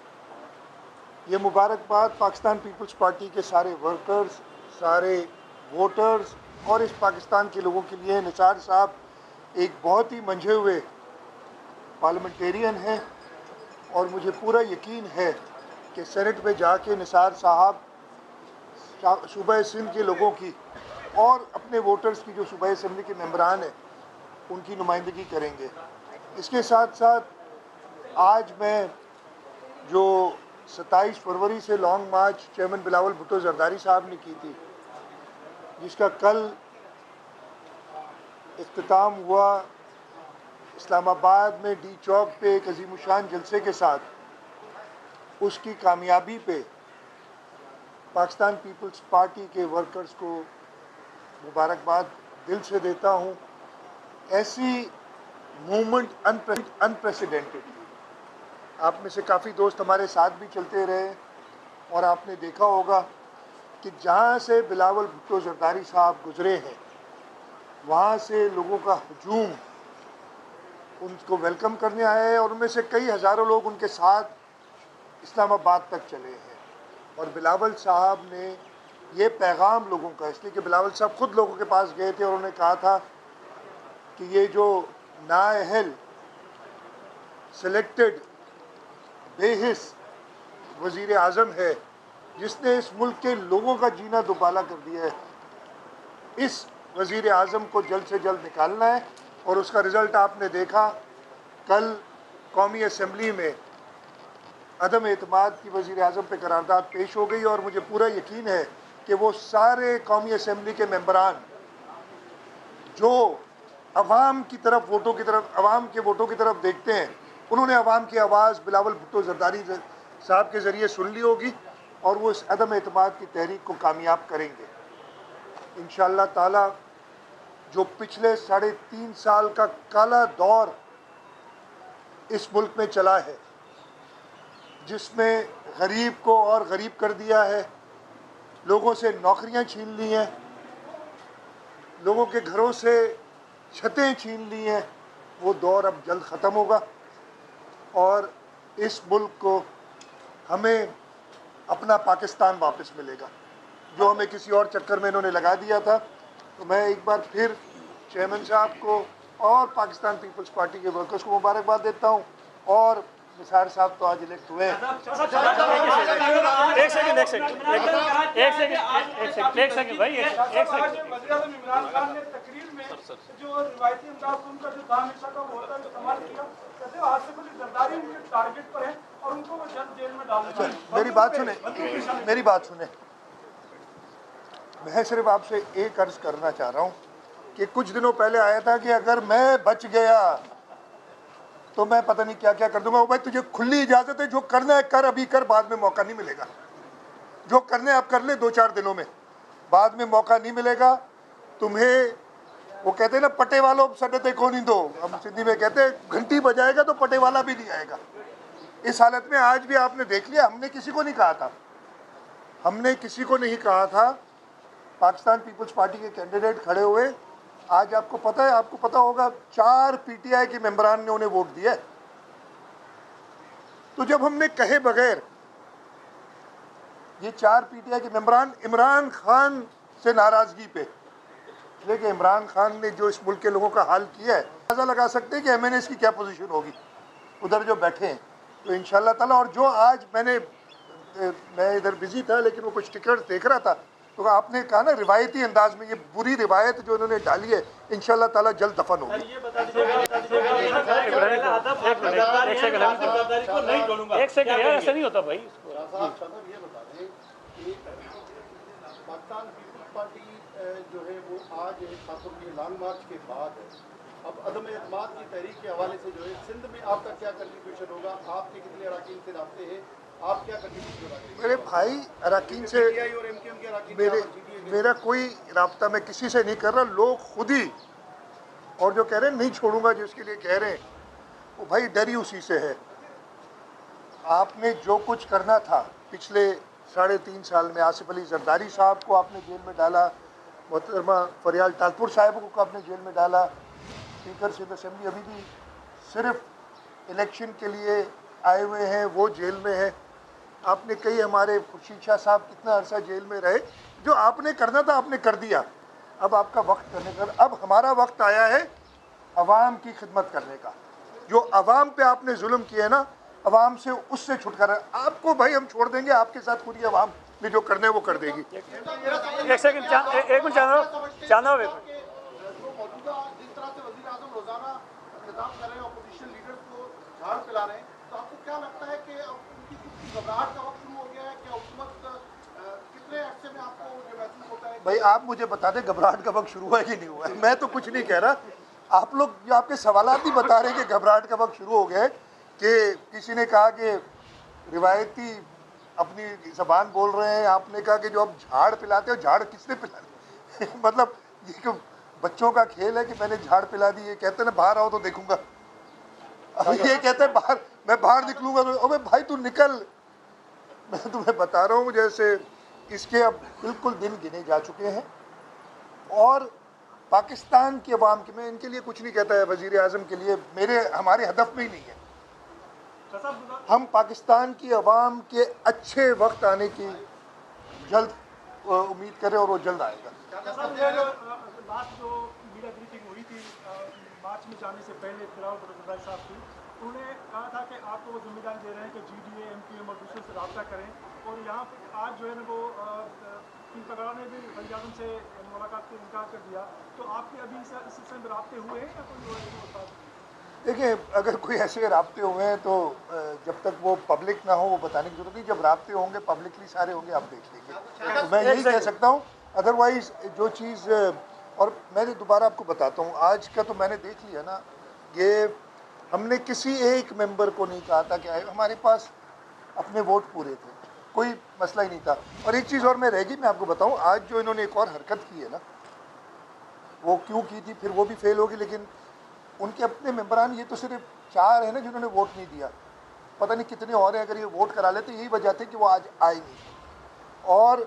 ये मुबारकबाद पाकिस्तान पीपल्स पार्टी के सारे वर्कर्स, सारे वोटर्स और इस पाकिस्तान के लोगों के लिए। निसार साहब एक बहुत ही मंझे हुए पार्लियामेंटेरियन हैं और मुझे पूरा यकीन है कि सेनेट में जाके निसार साहब सूबा सिंध के लोगों की और अपने वोटर्स की, जो सूबा असम्बली के मेंबरान हैं, उनकी नुमाइंदगी करेंगे। इसके साथ साथ आज मैं जो 27 फरवरी से लॉन्ग मार्च चेयरमैन बिलावल भुट्टो जरदारी साहब ने की थी, जिसका कल इख्तिताम हुआ इस्लामाबाद में डी चौक पे एक अजीमुशान जलसे के साथ, उसकी कामयाबी पे पाकिस्तान पीपल्स पार्टी के वर्कर्स को मुबारकबाद दिल से देता हूँ। ऐसी मूवमेंट अनप्रेसिडेंटेड, आप में से काफ़ी दोस्त हमारे साथ भी चलते रहे और आपने देखा होगा कि जहाँ से बिलावल भुट्टो जरदारी साहब गुजरे हैं, वहाँ से लोगों का हजूम उनको वेलकम करने आए हैं और उनमें से कई हज़ारों लोग उनके साथ इस्लामाबाद तक चले हैं। और बिलावल साहब ने ये पैगाम लोगों का, इसलिए कि बिलावल साहब ख़ुद लोगों के पास गए थे और उन्होंने कहा था कि ये जो नाअहल सेलेक्टेड बेहिस वज़ीर आज़म है, जिसने इस मुल्क के लोगों का जीना दुबाला कर दिया है, इस वज़ीर आज़म को जल्द से जल्द निकालना है। और उसका रिज़ल्ट आपने देखा, कल कौमी असम्बली में अदम एतमाद की वज़ीर आज़म पे करारदाद पेश हो गई और मुझे पूरा यकीन है कि वो सारे कौमी असम्बली के मेंबरान जो अवाम की तरफ वोटों की तरफ, अवाम के वोटों की तरफ देखते हैं, उन्होंने अवाम की आवाज़ बिलावल भुट्टो जरदारी साहब के ज़रिए सुन ली होगी और वो इस अदम एतमाद की तहरीक को कामयाब करेंगे इंशाअल्लाह ताला। जो पिछले 3.5 साल का काला दौर इस मुल्क में चला है, जिसमें गरीब को और गरीब कर दिया है, लोगों से नौकरियां छीन ली हैं, लोगों के घरों से छतें छीन ली हैं, वो दौर अब जल्द ख़त्म होगा और इस मुल्क को हमें अपना पाकिस्तान वापस मिलेगा, जो हमें किसी और चक्कर में इन्होंने लगा दिया था। तो मैं एक बार फिर चेयरमैन साहब को और पाकिस्तान पीपल्स पार्टी के वर्कर्स को मुबारकबाद देता हूँ और निसार साहब तो आज इलेक्ट हुए हैं। एक सेकंड भाई, इमरान खान ने तकरीर में जो रिवायती अंदाज उनका जो दाम हिस्सा का वो होता है इस्तेमाल किया, कहते हैं आसिफ अली जरदारी उनके टारगेट पर है और उनको वो जल्द जेल में डालना है। मेरी बात सुने, मैं सिर्फ आपसे एक अर्ज करना चाह रहा हूँ कि कुछ दिनों पहले आया था कि अगर मैं बच गया तो मैं पता नहीं क्या क्या कर दूंगा। भाई तुझे खुली इजाज़त है, जो करना है कर, अभी कर, बाद में मौका नहीं मिलेगा। जो करने आप कर ले 2-4 दिनों में, बाद में मौका नहीं मिलेगा तुम्हें। वो कहते हैं ना, पटे वालों सडते को नहीं दो, हम सिंधी में कहते हैं घंटी बजाएगा तो पटे वाला भी नहीं आएगा। इस हालत में आज भी आपने देख लिया, हमने किसी को नहीं कहा था, पाकिस्तान पीपल्स पार्टी के कैंडिडेट खड़े हुए। आज आपको पता होगा 4 पीटीआई के मेंबरान ने उन्हें वोट दिया। तो जब हमने कहे बगैर ये 4 पीटीआई के मेंबरान इमरान खान से नाराजगी पे, लेकिन इमरान खान ने जो इस मुल्क के लोगों का हाल किया है, अंदाजा लगा सकते हैं कि एमएनएस की क्या पोजीशन होगी उधर जो बैठे हैं। तो इंशाल्लाह ताला, और जो आज मैं इधर बिजी था लेकिन वो कुछ टिकट देख रहा था, तो आपने कहा ना रिवायती अंदाज में, ये बुरी रिवायत जो उन्होंने डाली है इंशाल्लाह ताला जल्द दफन होगी। एक सेकंड यार, ऐसा नहीं होता भाई। पाकिस्तान पीपल्स पार्टी जो है वो आज खासतौर पर लॉन्ग मार्च के बाद अब अदम एतमाद की तहरीक के हवाले से जो है सिंध में आपका क्या कंट्रीब्यूशन होगा, आपके कितने अराकीन से राब्ते हैं, आप क्या कंट्रीब्यूशन करेंगे? मेरे भाई अराकीन से और एमकेएम के अराकीन मेरा कोई राब्ता मैं किसी से नहीं कर रहा, लोग खुद ही और जो कह रहे हैं नहीं छोड़ूंगा जिसके लिए कह रहे हैं वो भाई डर ही उसी से है। आपने जो कुछ करना था पिछले 3.5 साल में, आसिफ अली जरदारी साहब को आपने जेल में डाला, मोहतरमा फरियाल तालपुर साहब को आपने जेल में डाला, स्पीकर सिंध असेंबली अभी भी सिर्फ इलेक्शन के लिए आए हुए हैं, वो जेल में है। आपने कई हमारे खुर्शीद शाह साहब कितना अरसा जेल में रहे, जो आपने करना था आपने कर दिया। अब आपका वक्त करने का, अब हमारा वक्त आया है अवाम की खिदमत करने का। जो अवाम पे आपने जुल्म किया ना, अवाम से उससे छुटकारा आपको भाई हम छोड़ देंगे, आपके साथ खुद ही अवाम में जो करने वो कर देगी। एक सेकंड, एक मिनट चांदा रोजाना खिताब कर रहे हैं, अपोजिशन लीडर्स को झाड़ पिला रहे हैं, तो आपको क्या लगता है कि अब उनकी खुद की घबराहट का वक्त शुरू हो गया है? क्या उस वक्त कितने अरसे में आपको ये महसूस होता है? भाई आप मुझे बता दें घबराहट का वक्त शुरू हुआ है कि नहीं हुआ है? मैं तो कुछ नहीं कह रहा, आप लोग जो आपके सवालात ही बता रहे हैं कि घबराहट का वक्त शुरू हो गया है। कि किसी ने कहा कि रिवायती अपनी ज़बान बोल रहे हैं, आपने कहा कि जो आप झाड़ पिलाते हो, झाड़ किसने पिला मतलब ये बच्चों का खेल है कि मैंने झाड़ पिला दी। ये कहते हैं ना बाहर आओ तो देखूंगा, अब ये कहते हैं बाहर, मैं बाहर निकलूंगा तो अबे भाई तू निकल। मैं तुम्हें बता रहा हूँ जैसे इसके अब बिल्कुल दिन गिने जा चुके हैं और पाकिस्तान की अवाम की, मैं इनके लिए कुछ नहीं कहता है, वज़ीर आज़म के लिए हमारे हदफ में ही नहीं है। हम पाकिस्तान की अवाम के अच्छे वक्त आने की जल्द उम्मीद करें और वो जल्द आएगा। लास्ट जो मीडिया ब्रीफिंग हुई थी मार्च में जाने से पहले बिलावल भुट्टो ज़रदारी साहब की, उन्होंने कहा था कि आपको वो जिम्मेदारी दे रहे हैं कि GDA, MQM और दूसरों से रब्ता करें, और यहाँ आज जो है ना वो पगड़ा ने भी वज़ीर आज़म से मुलाकात से इनकार कर दिया, तो आपके अभी इस सिलसिले में रब्ते हुए हैं या कोई? देखिए अगर कोई ऐसे रब्ते हुए हैं तो जब तक वो पब्लिक ना हो वो बताने की जरूरत नहीं, जब रब्ते होंगे पब्लिकली सारे होंगे आप देख लीजिए। तो मैं यही कह सकता हूँ, अदरवाइज जो चीज़, और मैं दोबारा आपको बताता हूँ आज का तो मैंने देख लिया ना, ये हमने किसी एक मेंबर को नहीं कहा था कि हमारे पास अपने वोट पूरे थे, कोई मसला ही नहीं था। और एक चीज़ और मैं रहेगी, मैं आपको बताऊँ, आज जो इन्होंने एक और हरकत की है ना, वो क्यों की थी फिर वो भी फेल होगी, लेकिन उनके अपने मेंबरान, ये तो सिर्फ 4 है ना जिन्होंने वोट नहीं दिया, पता नहीं कितने और हैं, अगर ये वोट करा लेते यही वजह थी कि वो आज आए नहीं। और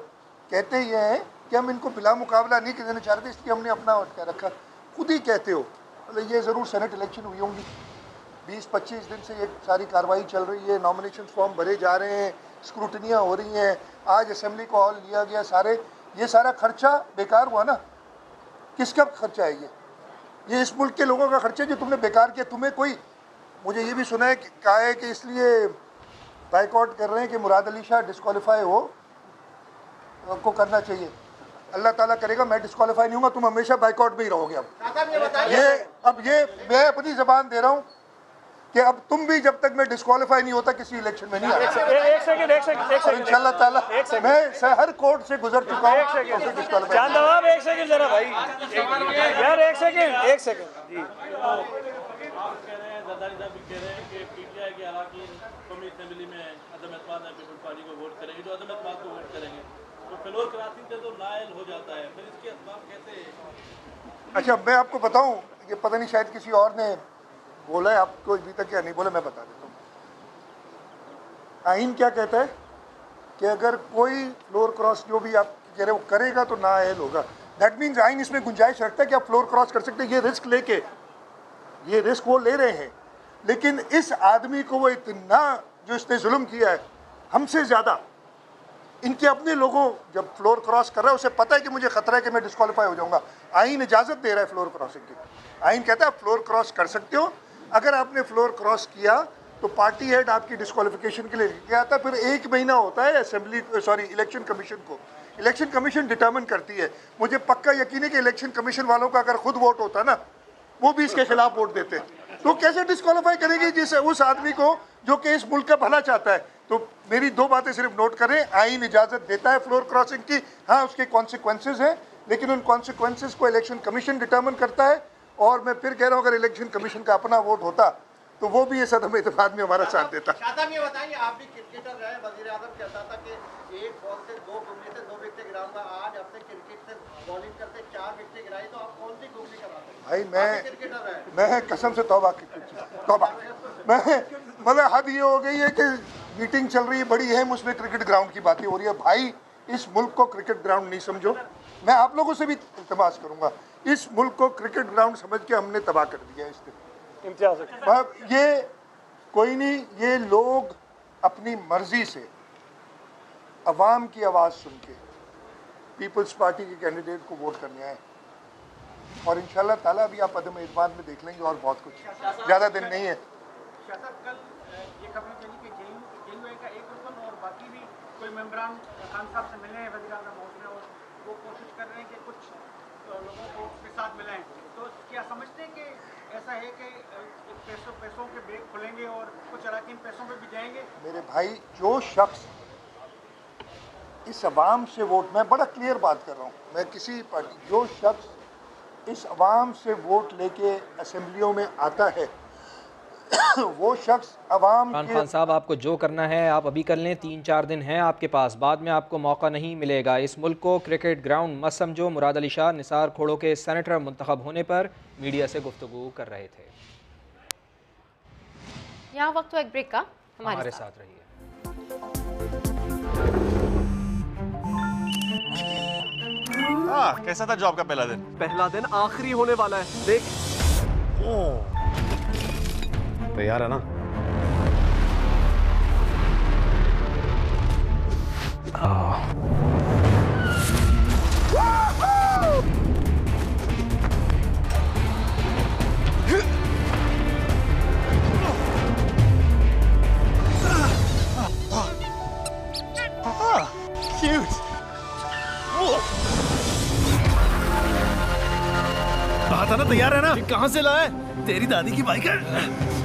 कहते ये हैं कि हम इनको बिला मुकाबला नहीं देना चाह रहे थे, इसलिए हमने अपना वोट कर रखा। खुद ही कहते हो, मतलब ये ज़रूर सेनेट इलेक्शन हुई होंगी, 20-25 दिन से ये सारी कार्रवाई चल रही है, नॉमिनेशन फॉर्म भरे जा रहे हैं, स्क्रूटनियाँ हो रही हैं, आज असेंबली को हॉल लिया गया, ये सारा खर्चा बेकार हुआ ना। किसका खर्चा है ये इस मुल्क के लोगों का खर्चा जो तुमने बेकार किया। तुम्हें कोई, मुझे ये भी सुना है कि कहा है कि इसलिए बाइकआउट कर रहे हैं कि मुराद अली शाह डिस्क्वालीफाई हो को करना चाहिए। अल्लाह ताला करेगा मैं डिस्क्वालीफाई नहीं होगा, तुम हमेशा बाइकआउट में ही रहोगे। अब ये मैं अपनी ज़बान दे रहा हूँ कि अब तुम भी जब तक मैं डिस्क्वालीफाई नहीं होता किसी इलेक्शन में नहीं आएगा। एक सेकंड इंशाल्लाह ताला मैं हर कोर्ट से गुजर चुका हूँ। चांद नवाब एक सेकंड जरा भाई यार, एक सेकंड जी। आप कह रहे हैं, जरदारी साहब भी कह रहे हैं कि PTI के अराकीन कौमी असेंबली में अदम एतमाद पीपल्स पार्टी को वोट करेंगे, जो अदम एतमाद को वोट करेंगे तो फ्लोर कराची से तो नायल हो जाता है, फिर इसके असबाब कैसे? अच्छा मैं आपको बताऊँ, ये पता नहीं शायद किसी और ने बोला है, आपको अभी तक क्या नहीं बोला, मैं बता देता हूँ। आइन क्या कहता है कि अगर कोई फ्लोर क्रॉस जो भी आप कह रहे हो करेगा तो नाअहल होगा। दैट मीन्स आइन इसमें गुंजाइश रखता है कि आप फ्लोर क्रॉस कर सकते हैं। ये रिस्क लेके, ये रिस्क वो ले रहे हैं, लेकिन इस आदमी को वो इतना जो इसने जुल्म किया है हमसे ज़्यादा, इनके अपने लोगों जब फ्लोर क्रॉस कर रहा है उसे पता है कि मुझे खतरा है कि मैं डिस्क्वालीफाई हो जाऊंगा। आइन इजाज़त दे रहा है फ्लोर क्रॉसिंग की। आइन कहता है आप फ्लोर क्रॉस कर सकते हो, अगर आपने फ्लोर क्रॉस किया तो पार्टी हेड आपकी डिस्क्वालिफिकेशन के लिए गया था, फिर 1 महीना होता है इलेक्शन कमीशन को। इलेक्शन कमीशन डिटर्मिन करती है। मुझे पक्का यकीन है कि इलेक्शन कमीशन वालों का अगर खुद वोट होता ना, वो भी इसके खिलाफ वोट देते, तो कैसे डिस्क्वालीफाई करेंगे जिसे उस आदमी को जो कि इस मुल्क का भला चाहता है। तो मेरी 2 बातें सिर्फ नोट करें, आइन इजाज़त देता है फ्लोर क्रॉसिंग की, हाँ उसके कॉन्सिक्वेंसेज हैं, लेकिन उन कॉन्सिक्वेंसेज को इलेक्शन कमीशन डिटर्मिन करता है और मैं फिर कह रहा हूँ अगर इलेक्शन कमीशन का अपना वोट होता तो वो भी इस अदम इत्तेफाक में हमारा साथ देता। शादाब ये बताइए, आप भी क्रिकेटर रहे, वजीर आजम कहता था कि एक बॉल से 2 घूमने से 2 विकेट गिराऊंगा। आज आपसे क्रिकेट से बॉलिंग करते 4 विकेट गिराई, तो आप कौन सी घूमने कराते? भाई क्रिकेटर रहे, मैं कसम से तौबा मैं मतलब हद ये हो गई है कि मीटिंग चल रही है बड़ी अहम, उसमें क्रिकेट ग्राउंड की बातें हो रही है। भाई इस मुल्क को क्रिकेट ग्राउंड नहीं समझो। मैं आप लोगों से भी इल्तिमास करूंगा, इस मुल्क को क्रिकेट ग्राउंड समझ के हमने तबाह कर दिया इस दिन। ये कोई नहीं, ये लोग अपनी मर्जी से अवाम की आवाज़ सुन के पीपल्स पार्टी के कैंडिडेट को वोट करने आए और इंशाल्लाह ताला भी आप अदम एतमाद में देख लेंगे और बहुत कुछ, ज़्यादा दिन नहीं है। कल ये खबर चली कि जेएनयू का एक रुकन और बाकी भी कोई मेंबरान खान साहब से मिले हैं वज़ीर आज़म हाउस में और वो कोशिश कर रहे हैं कि कुछ लोगों को उसके साथ मिलाएं। तो क्या समझते हैं कि ऐसा है कि पैसों के बैग खुलेंगे और कुछ अराकीन पैसों पे भी जाएंगे? मेरे भाई जो शख्स इस अवाम से वोट, मैं बड़ा क्लियर बात कर रहा हूँ, मैं किसी पार्टी, जो शख्स इस अवाम से वोट लेके असेंबलियों में आता है वो शख्स अवाम इमरान खान साहब, आपको जो करना है आप अभी कर लें, 3-4 दिन हैं आपके पास, बाद में आपको मौका नहीं मिलेगा। इस मुल्क को क्रिकेट ग्राउंड मत समझो। मुराद अली शाह निसार खोड़ो के सेनेटर मुंतखब होने पर मीडिया से गुफ्तगू कर रहे थे। यहाँ वक्त एक ब्रेक का, हमारे साथ रहिए। कैसा था जॉब का पहला दिन? पहला दिन आखिरी होने वाला है, देख। तैयार है ना? कहा था ना तैयार है ना? कहाँ से लाए? तेरी दादी की बाइक है।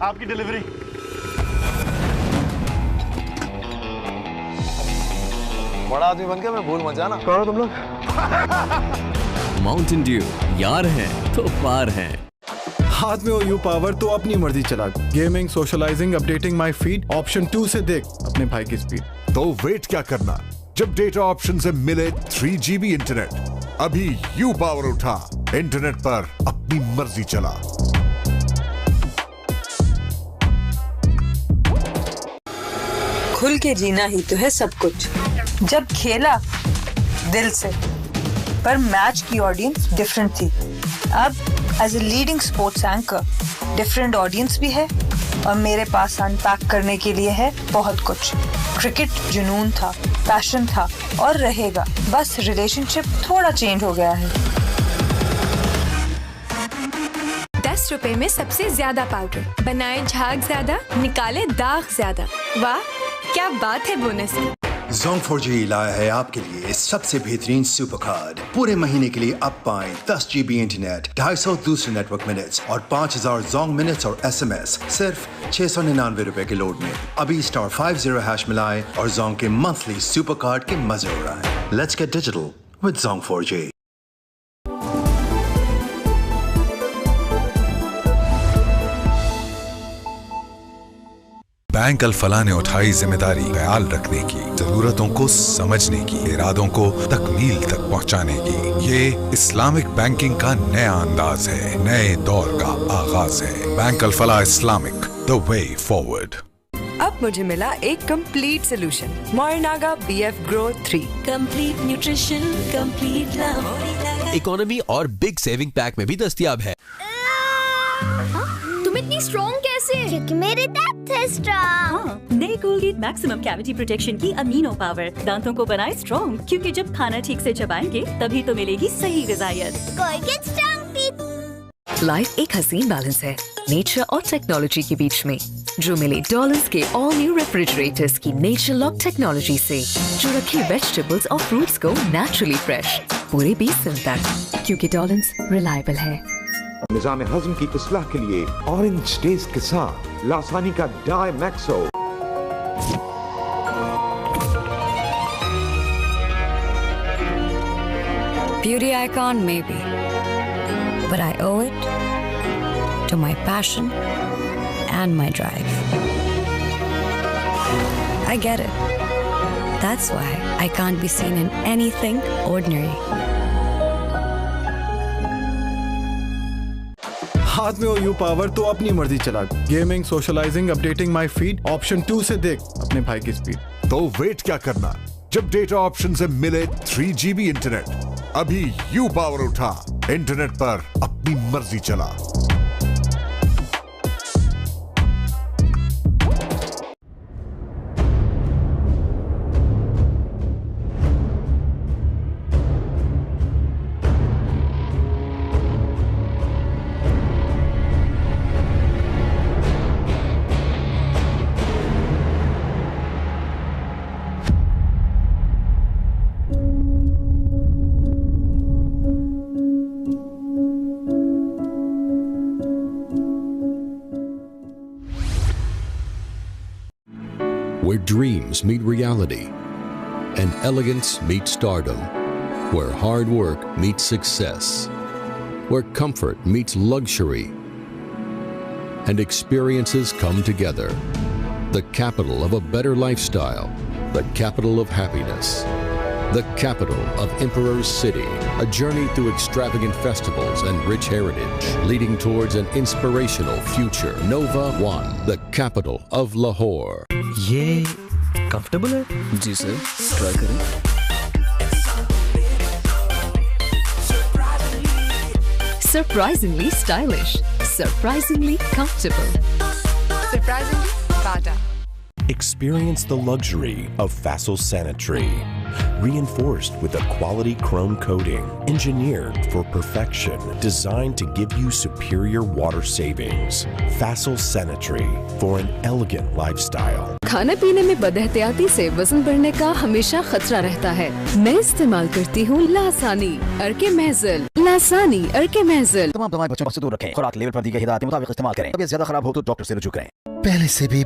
आपकी डिलीवरी। बड़ा आदमी बन के मैं भूल मत जाना। कौन हो तुम लोग? माउंटेन ड्यू, यार है तो पार है। हाथ में हो यू पावर तो अपनी मर्जी चला। गेमिंग, सोशलाइजिंग, अपडेटिंग माई फीड, ऑप्शन 2 से देख अपने भाई की स्पीड। तो वेट क्या करना, जब डेटा ऑप्शन से मिले 3 GB इंटरनेट। अभी यू पावर उठा, इंटरनेट पर अपनी मर्जी चला। खुल के जीना ही तो है सब कुछ। जब खेला दिल से, पर मैच की ऑडियंस डिफरेंट थी। अब as a leading sports anchor different audience भी है और मेरे पास अनपैक करने के लिए है बहुत कुछ। क्रिकेट जुनून था, पैशन था और रहेगा, बस रिलेशनशिप थोड़ा चेंज हो गया है। 10 रुपए में सबसे ज्यादा पाउडर, बनाए झाग ज्यादा, निकाले दाग ज्यादा। वाह क्या बात है बोनस की। Zong 4G लाया है आपके लिए सबसे बेहतरीन सुपर कार्ड। पूरे महीने के लिए आप पाएं 10 GB इंटरनेट, 250 दूसरे नेटवर्क मिनट्स और 5000 Zong मिनट्स और SMS सिर्फ 699 रुपए के लोड में। अभी *50# मिलाएं और Zong के मंथली सुपर कार्ड के मजे उड़ाएं। Let's get digital with Zong 4G। Bank Al Falah ने उठाई जिम्मेदारी ख्याल रखने की, जरूरतों को समझने की, इरादों को तकमील तक पहुंचाने की। ये इस्लामिक बैंकिंग का नया अंदाज है, नए दौर का आगाज है। Bank Al Falah Islamic, the way forward. अब मुझे मिला एक complete solution, Morinaga BF Grow 3। Complete nutrition, complete love. Economy और बिग सेविंग पैक में भी दस्तयाब है। तुम इतनी स्ट्रॉन्ग कैसे? क्योंकि मेरे दांत है स्ट्रॉन्ग। हाँ, नई कोलगेट मैक्सिमम कैविटी प्रोटेक्शन की अमीनो पावर दांतों को बनाए स्ट्रॉन्ग, क्योंकि जब खाना ठीक से चबाएंगे तभी तो मिलेगी सही ग़िज़ाइयत। Colgate strong teeth. लाइफ एक हसीन बैलेंस है नेचर और टेक्नोलॉजी के बीच में, जो मिले डॉलर्स के ऑल न्यू रेफ्रिजरेटर्स की नेचर लॉक टेक्नोलॉजी से, जो रखे वेजिटेबल्स और फ्रूट्स को नेचुरली फ्रेश पूरे 20 दिन तक, क्योंकि डॉलर्स रिलायबल है। निज़ाम हज़म की इस्लाह के लिए ऑरेंज टेस्ट के साथ लासानी का डाई मैक्सो। Beauty icon, maybe. But I owe it to my passion and my drive. I get it. That's why I can't be seen in anything ordinary. हाथ में हो यू पावर तो अपनी मर्जी चला। गेमिंग, सोशलाइजिंग, अपडेटिंग माई फीड, ऑप्शन 2 से देख अपने भाई की स्पीड। तो वेट क्या करना, जब डेटा ऑप्शन से मिले 3 GB इंटरनेट, अभी यू पावर उठा, इंटरनेट पर अपनी मर्जी चला। Where dreams meet reality and elegance meets stardom, where hard work meets success, where comfort meets luxury and experiences come together. The capital of a better lifestyle, the capital of happiness, the capital of Emperor's City, a journey through extravagant festivals and rich heritage, leading towards an inspirational future. Nova One, the capital of Lahore. ये comfortable है? जी sir, try करें। Surprisingly stylish, surprisingly comfortable. Surprisingly Bata. Experience the luxury of Fassel Sanitary. Reinforced with a quality chrome coating, engineered for perfection, designed to give you superior water savings. Fassel Sanitary for an elegant lifestyle. खाने पीने में बदएहतियाती से वजन बढ़ने का हमेशा खतरा रहता है। मैं इस्तेमाल करती हूँ लासानी अर्के महजल। लासानी अर्के महजल। तमाम दवाएं बच्चों से दूर रखें। खुराक लेवल पर दी गई हिदायत के मुताबिक इस्तेमाल करें। तबीयत ज्यादा खराब हो तो डॉक्टर से रुजू करें। पहले से भी